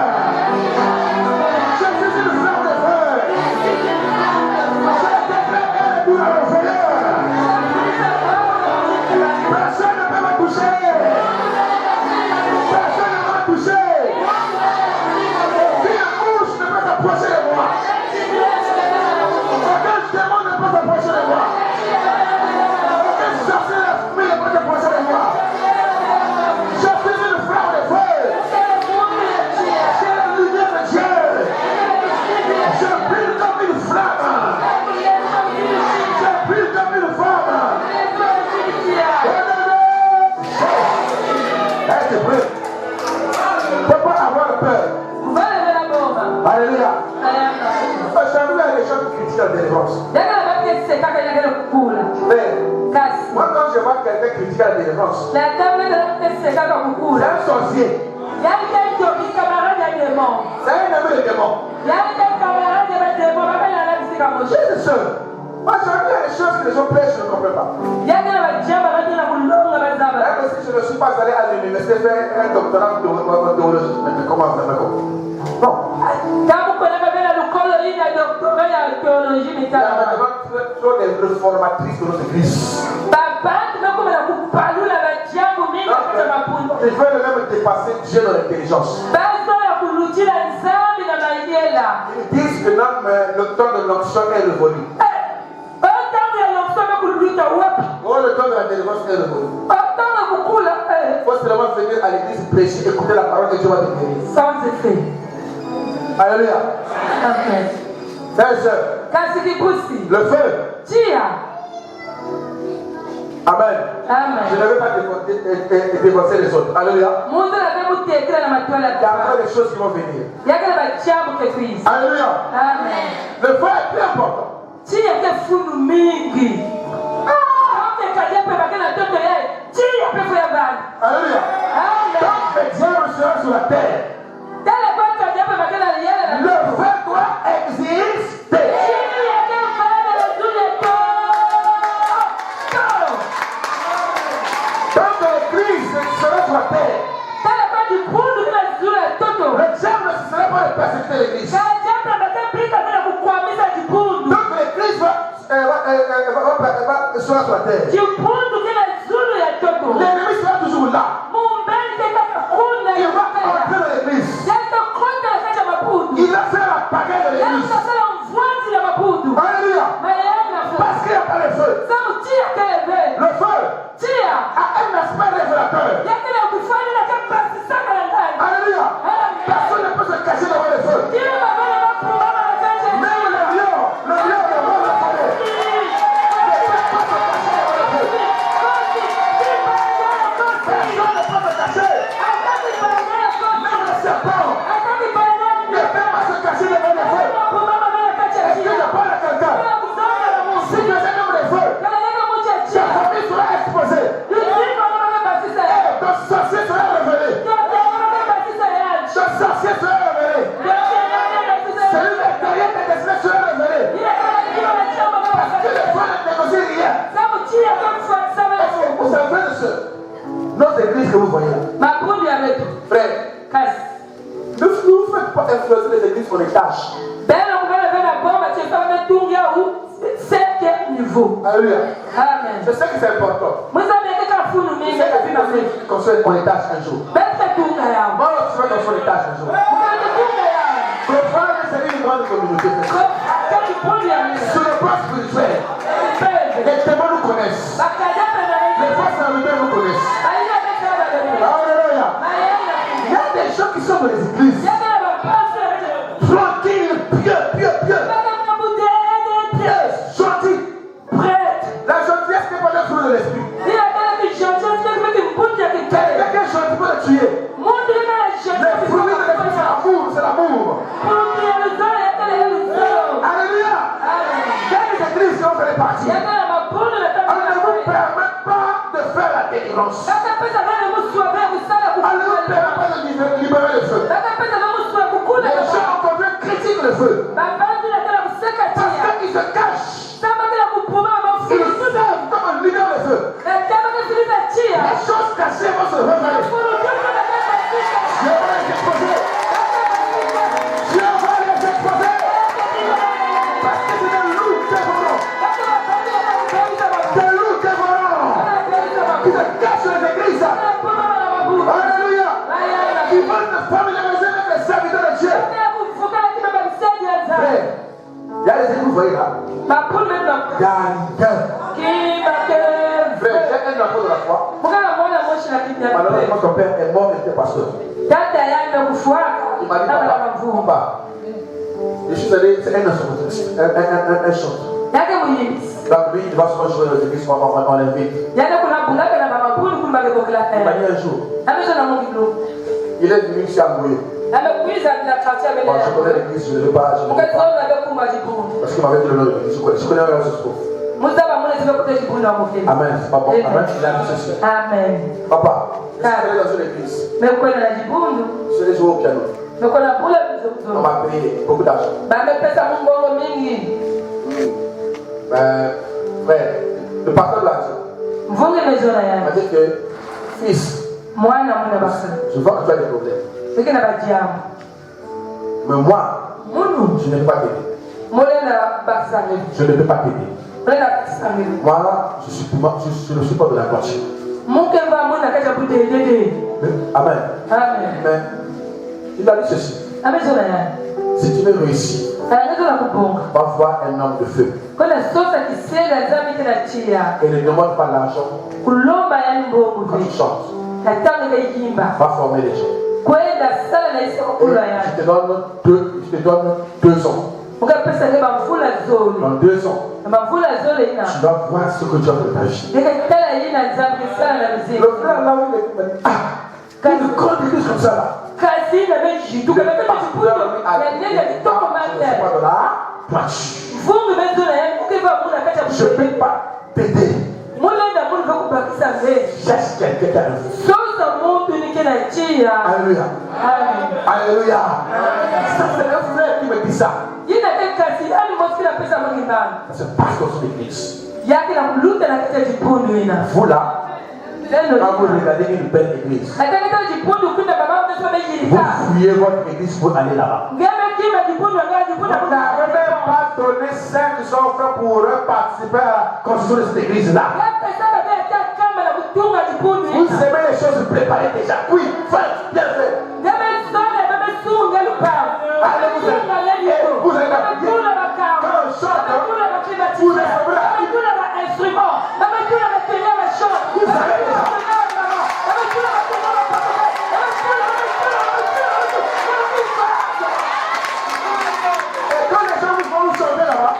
Je suis une flamme de feu. Je déclare pour la voleur. Personne ne peut me toucher. Personne ne peut me toucher. Aucune mouche ne peut s'approcher de moi. Aucun démon ne peut s'approcher de moi. Aucun sorcier de la famille ne peut s'approcher de moi. Je suis une flamme de feu. J'ai la lumière de Dieu. Je brille comme une flamme. Je brille comme une flamme. Être prêt. Il ne faut pas avoir peur. Alléluia. Aujourd'hui, il y a des gens qui critiquent la délivrance. Mais moi, quand je vois quelqu'un critiquer la délivrance, c'est un sorcier. C'est un ami de démon. J'ai des soeurs. Moi, aujourd'hui, il y a des choses que les gens prêchent, je ne comprends pas. Même si je ne suis pas allé à l'université faire un doctorat de théologie. Mais comment ça me comprend? Non. Il y a trop de réformatrices de notre église. Ils veulent même dépasser Dieu dans l'intelligence. Ils disent que même le temps de l'onction est révolu. Oh, le temps de la délivrance est révolu. Il faut seulement venir à l'église prêcher, écouter la parole que Dieu va te guérir. Sans effet. Alléluia. Amen. Frères et sœurs, le feu. Amen. Amen. Je ne vais pas défoncer les autres. Alléluia. Il y a encore des choses qui vont venir. Alléluia. Amen. Le feu est très important. Alléluia. Tant que Dieu sera sur la terre, le feu doit exister. Tant que l'Église sera sur la terre, le diable ne sera pas de persécuter l'Église. Donc l'Église sera sur la terre. L'ennemi sera toujours là. Il va entrer dans l'Église. Il va faire la pagaille de l'Église. Alléluia. Parce qu'il n'y a pas de feu. Le feu a un aspect révélateur. Alléluia. Personne ne peut se cacher devant le feu. Même le lion ne va le faire. Personne ne peut se cacher. Même le serpent ne peut pas se cacher devant le feu. Est-ce qu'il n'y a pas de quelqu'un? Si tu es un homme de feu, ta famille sera exposée. Ton sorcier sera révélé. Ton sorcier sera révélé. Celui de derrière tes destinées sera révélé. Parce que les fois ne négocient rien. Est-ce que vous savez de notre église que vous voyez là? Frère, ne vous faites pas influencer les églises pour les tâches. Alléluia. Amen. Je sais que c'est important. Je sais que tu vas construire pour les tâches un jour. Moi, je vais construire les tâches un jour. Comprendre, c'est une grande communauté. Sur le plan spirituel, les témoins nous connaissent. Les forces de la lumière nous connaissent. Alléluia. Il y a des gens qui sont dans les églises. Tranquilles, pieux. Gentils. La gentillesse n'est pas le fruit de l'esprit. Quelqu'un qui est gentil peut le tuer. Les fruits de l'esprit, c'est l'amour. Alléluia. Il y a des églises qui ont fait partie. On ne vous permet pas de faire la délivrance. On ne vous permet pas de libérer le feu. Les gens encore critiquent le feu. Parce qu'ils se cachent. Ils savent comment libérer le feu. Les choses cachées vont se révéler. Dieu va les exposer. Parce que c'est des loups dévorants. Des loups dévorants. Qui se cachent dans les églises. Alléluia. Qui veulent se familiariser avec les serviteurs de Dieu. Frère, il y a les églises, vous voyez là. Il y a un cœur. Frère, j'ai un enfant de la foi. Malheureusement, ton père est mort, il était pasteur. Il m'a dit, papa, je suis allé, c'est un instrumentiste, un chanteur. Donc lui, il va souvent jouer dans les églises, on l'invite. Il m'a dit un jour, il est venu ici à Mouillé. Bon, je connais l'église, je ne vais pas. Parce qu'il m'avait dit le nom de l'église, je connais rien sur ce trouve. Amen, c'est pas bon. Amen, il a dit ceci. Amen. Papa, je suis allé dans une église. Je suis allé jouer au piano. On m'a payé beaucoup d'argent. Mais le pasteur l'a dit. Il m'a dit que, fils, je vois que tu as des problèmes. Mais moi, je ne peux pas t'aider. Je ne peux pas t'aider. Moi, je ne suis pas de la voiture. Amen. Mais il a dit ceci. Si tu veux réussir, va voir un homme de feu. Et ne demande pas l'argent quand tu chantes. Va former les gens. Je te donne 2 ans. Dans 2 ans, tu vas voir ce que tu as de ta vie. Le frère là où il est, une grande église comme ça là. Je ne suis pas de la voiture. Je ne peux pas t'aider. Cherche quelqu'un qui a un feu. Alléluia. Alléluia. Ça c'est un frère qui me dit ça. C'est parce que c'est l'église. Vous là, quand vous regardez une belle église, vous fouillez votre église pour aller là-bas. Vous n'avez même pas donné 500 francs pour participer à la construction de cette église-là. Vous aimez les choses préparées déjà. Oui, faites, bien fait. Allez, vous allez quand on chante, vous êtes et quand les gens vont vous chanter là-bas,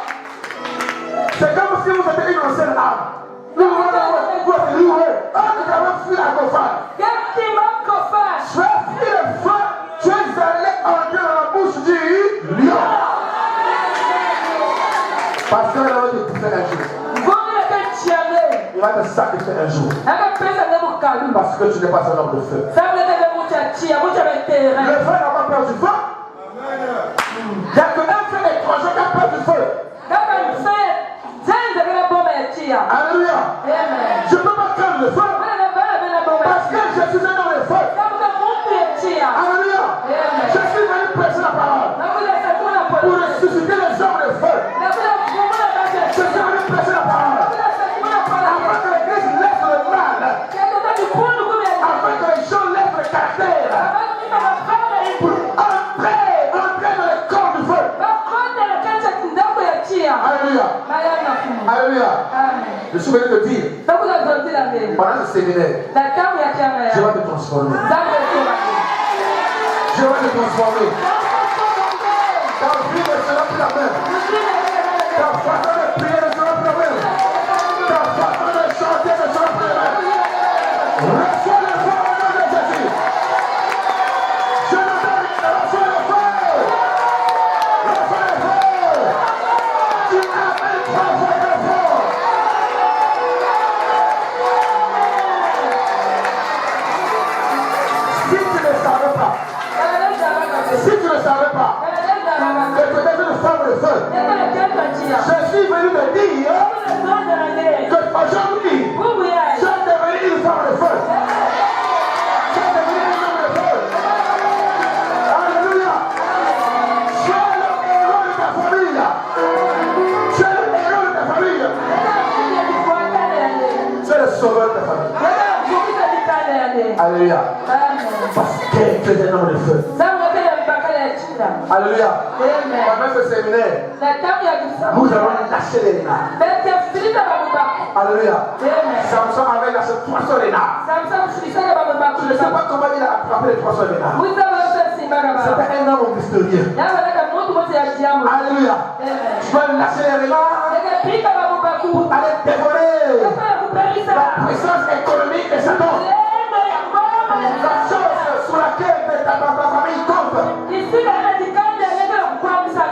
c'est comme si vous étiez une ancienne âme. Vous êtes loué. Ah, tu as fui la coffre. Tu as fui le feu. Tu es allé entrer dans la bouche du lion. Parce que là, tu te fais un jour. Il va te sacrifier un jour. Parce que tu n'es pas un homme de feu. Le feu n'a pas peur du feu. Il n'y a qu'un feu étranger qui a peur du feu. Alléluia. Je ne peux pas craindre le feu. Parce que je suis un homme de feu. Alléluia. Je suis venu prêcher la parole pour ressusciter les hommes de feu. Je suis venu prêcher la parole afin que l'église laisse le mal, afin que les gens laissent le caractère pour entrer dans le corps du feu. Alléluia. Alléluia. Je suis venu te dire, pendant ce séminaire, je vais te transformer. Je vais te transformer. Ta vie ne sera plus la même. Ta façon de prier ne sera plus la même. Ta façon de chanter ne sera plus la même. Reçois le feu au nom de Jésus. Je le donne. Reçois le feu. Reçois le feu. Tu amènes 3 fois de feu. Si tu ne savais pas, que tu étais une femme de feu, je suis venu te dire qu'aujourd'hui, tu es devenue une femme de feu. Tu es devenue une femme de feu. Alléluia. Tu es le héros de ta famille. Tu es le héros de ta famille. Tu es le sauveur de ta famille. Alléluia. Parce que tu es un homme de feu. Alléluia. Pendant ce séminaire, nous allons lâcher les renards. Alléluia. Samson avait lâché 300 renards. Je ne sais pas comment il a attrapé les 300 renards. C'était un homme mystérieux. Alléluia. Tu vas lâcher les renards pour aller dévorer la puissance économique de Satan. La chose sur laquelle ta famille compte.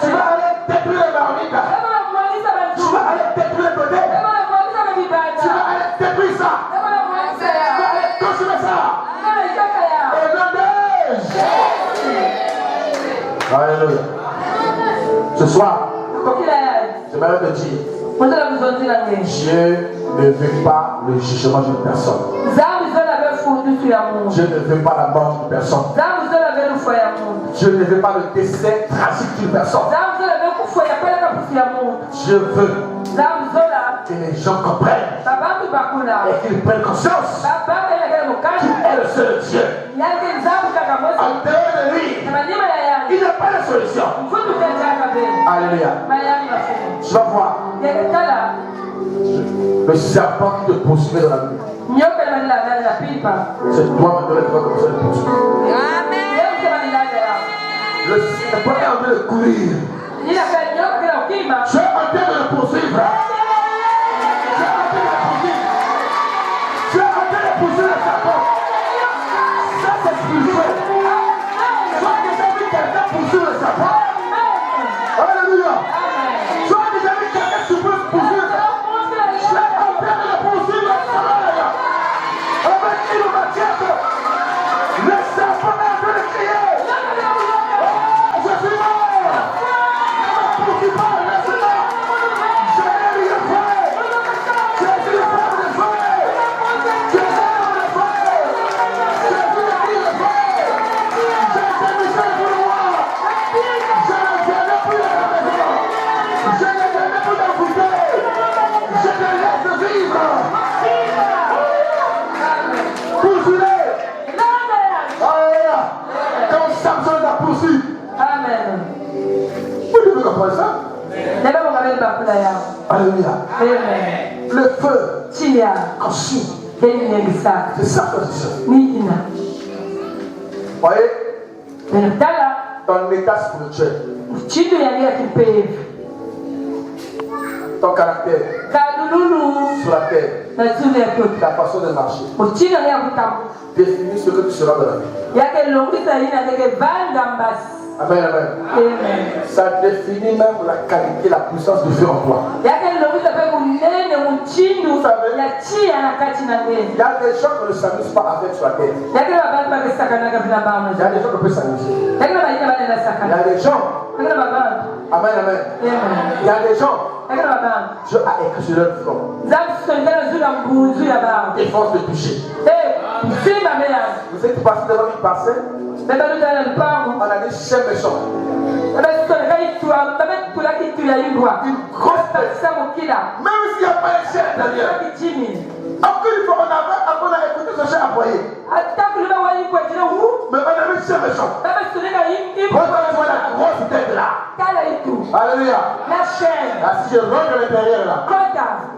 Tu vas aller détruire les marmites. Tu vas aller détruire le côté. Tu vas aller détruire ça. Tu vas aller consommer ça. Au nom de Jésus. Alléluia. Ce soir, j'aimerais te dire, Dieu ne veut pas le jugement d'une personne. Je ne veux pas la mort d'une personne. Je ne veux pas le décès tragique d'une personne. Je veux que les gens comprennent et qu'ils prennent conscience qu'il est le seul Dieu. En dehors de lui, il n'y a pas de solution. Alléluia. Tu vas voir le serpent qui te poursuivait dans la nuit. C'est toi maintenant qui vas commencer à le poursuivre. Le serpent est en train de courir. Tu es en train de le poursuivre. Tu es en train de poursuivre le serpent. Ça c'est spirituel. Tu as déjà vu quelqu'un poursuivre le serpent. Alléluia. Tu as déjà vu quelqu'un qui peut poursuivre le serpent. Tu es en train de le poursuivre le serpent. Avec une machette. Le serpent est en train de crier. Je suis mort. Ne me poursuis pas, laisse-moi. Je n'ai rien fait. Je suis le frère de feu. Je suis l'homme de feu. Je suis le fils de feu. J'ai été Michel pour moi. Je ne viendrai plus à la maison. Je ne viendrai plus d'envoûter. Je te laisse vivre. Poursuivez. Alléluia. Comme Samson l'a poursuivi. Amen. Vous devez comprendre ça. Alléluia. Le feu consume. C'est ça que je dis. Voyez, ton état spirituel, ton caractère sur la terre, ta façon de marcher, définit ce que tu seras dans la vie. Amen, amen. Ça définit même la qualité, la puissance du feu en toi. Vous savez, il y a des gens qui ne s'amusent pas avec sur la terre. Il y a des gens qui peuvent s'amuser. Il y a des gens. Amen, amen. Il y a des gens. Dieu a écrit sur leur front. Des forces de toucher. Vous êtes passé devant une parcelle. On a dit chien méchant. Une grosse tête. Même s'il n'y a pas un chien derrière. Encore une fois, on a écouté ce chien aboyer. Mais on a vu chien méchant. Quand on voit la grosse tête là, Alléluia. La chaîne. Si je rentre à l'intérieur là,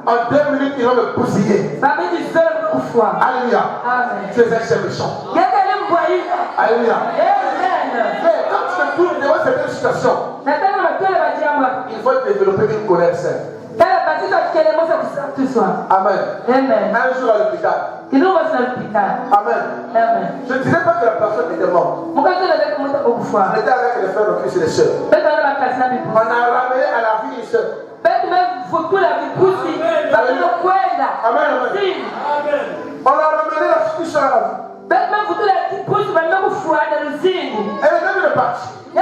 en 2 minutes, il va me bousiller. Alléluia. Tu es un chef méchant. Alléluia. Mais quand tu te trouves devant cette situation, il faut développer une colère saine. Amen. Un jour à l'hôpital. Amen. Je ne dirais pas que la personne était morte. On était avec les frères de Christ et les sœurs. On a ramené à la vie une sœur. Amen. On a ramené la fille à la vie. Elle est devenue partie. Elle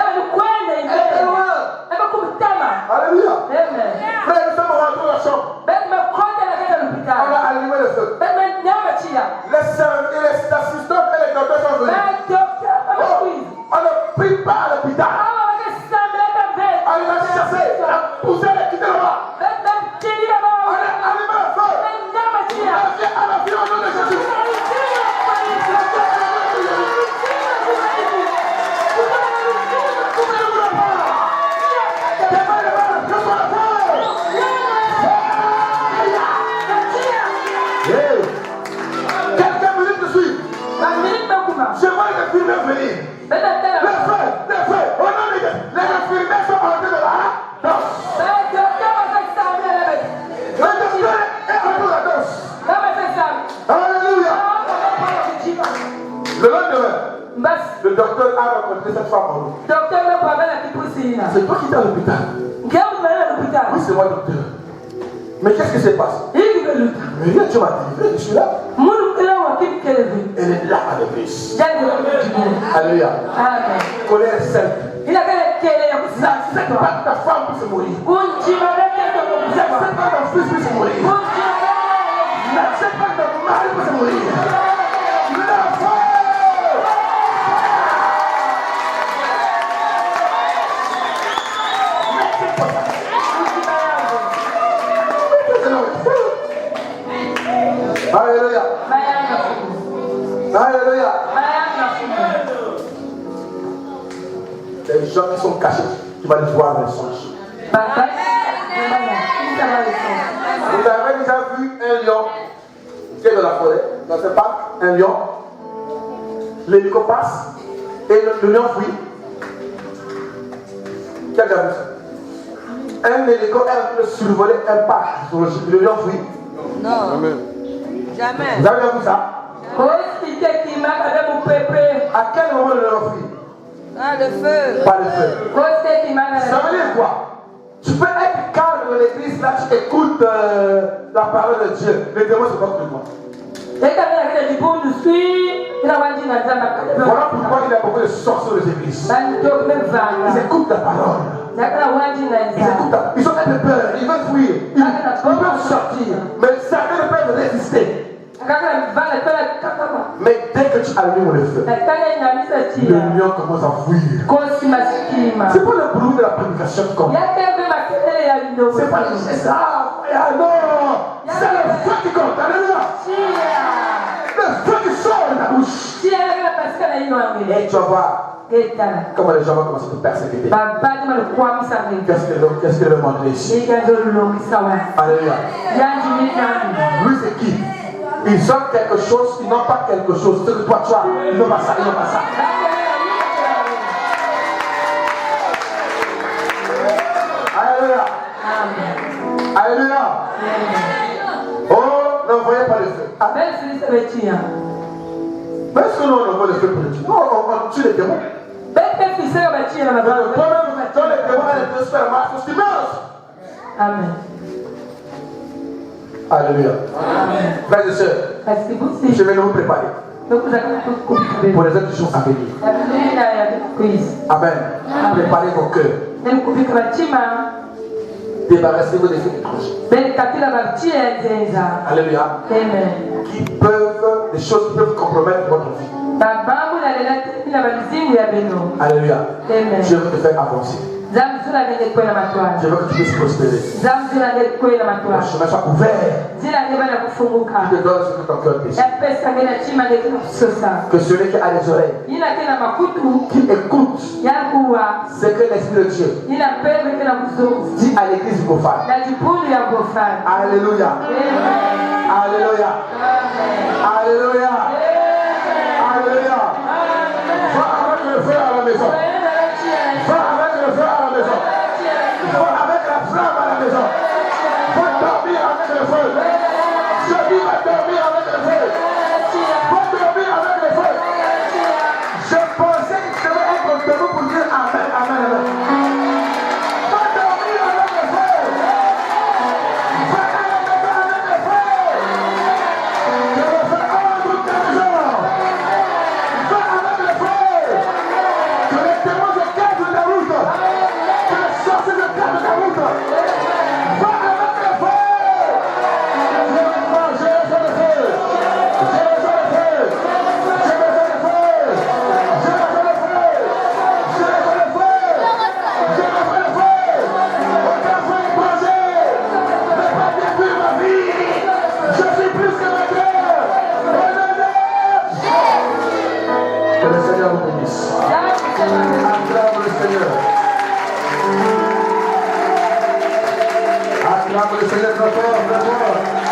est loin. Alléluia. Frère, nous sommes rentrés dans la chambre. On a allumé le feu. Les assistants et les docteurs sont venus. On a pris part à l'hôpital. On les a chassés. On a poussé les quitter là-bas. On a allumé le feu. On a fait à la vie au nom de Jésus. Quelques minutes de suite. Je vois les infirmières venir. Les frères, au nom de Dieu, les infirmières sont entrées de la danse. Le docteur est entré de la danse. Alléluia. Le lendemain, le docteur a rencontré cette femme en haut. C'est toi qui es à l'hôpital. Oui, c'est moi, docteur. Mais qu'est-ce qui se passe? Mais rien, tu m'as délivré, je suis là. Elle est là à l'église. Alléluia. Colère sainte. N'accepte pas que ta femme puisse mourir. N'accepte pas que ton fils puisse mourir. N'accepte pas que ton mari puisse mourir. Alléluia. Alléluia. Les gens qui sont cachés, tu vas les voir dans les songes. Vous avez déjà vu un lion qui est dans la forêt, dans ce parc, un lion. L'hélico passe et le lion fuit. Qui a déjà vu ça? Un hélico est en train de survoler un parc zoologique. Le lion fuit. Non. Jamais. Vous avez déjà vu ça? À quel moment le lion fuit? Ah, le feu. Pas le feu. Ça veut dire quoi? Tu peux être calme dans l'église, là tu écoutes la parole de Dieu. Les démons se battent de moi. Voilà pourquoi il y a beaucoup de sorciers aux églises. Ils écoutent la parole. Ils ont un peu peur, ils veulent fuir. Ils peuvent sortir. Mais certains ne peuvent résister. Mais dès que tu allumes le feu, le lion commence à fuir. C'est pas le bruit de la prédication comme c'est pas les gestes. Non, c'est le feu qui compte. Alléluia. Le feu qui sort de la bouche. Et tu vas voir comment les gens vont commencer à te persécuter. Qu'est-ce que le monde est ici? Alléluia. Lui, c'est qui? Ils ont quelque chose, ils n'ont pas quelque chose. Ce que toi tu as, ils n'ont pas ça, ils n'ont pas ça. Alléluia. Alléluia. Oh, n'envoyez pas le feu. Mais est-ce que nous on envoie le feu pour le tuer? Non, on tue les démons. Toi-même, les démons, les deux Amen. Alléluia. Frères et sœurs, je vais nous préparer pour les autres jours à venir. Amen. Préparez vos cœurs. Débarrassez-vous des faits étrangers. Alléluia. Qui peuvent, des choses qui peuvent compromettre votre vie. Alléluia. Je veux te faire avancer. Je veux que tu puisses prospérer. Ton chemin soit ouvert. Je te donne ce que ton cœur désire. Que celui qui a les oreilles, qui écoute ce que l'Esprit de Dieu dit à l'église profane. Alléluia. Alléluia. Alléluia. Alléluia. Va avec le feu à la maison. Va avec le feu à la maison. Va avec la flamme à la maison. Va dormir avec le feu. Je dis va dormir avec le feu. Va dormir avec le feu. Je pensais que je devais être debout pour dire Amen, Amen, Amen. Va dormir avec le feu. Va à la maison avec le feu. Je veux faire ordre de ta maison. Va avec le feu. Que les démons se cachent de ta route. Que les sorciers se cachent de ta route. Va avec le feu. Je veux manger sur le feu. Je veux sur le feu. Je veux sur le feu. Je veux sur le feu. Je veux sur le feu. Je veux sur le feu. Aucun feu étranger ne va détruire ma vie. Je suis plus que vainqueur. Que le Seigneur vous bénisse. Acclame le Seigneur. Acclame le Seigneur très fort, très fort.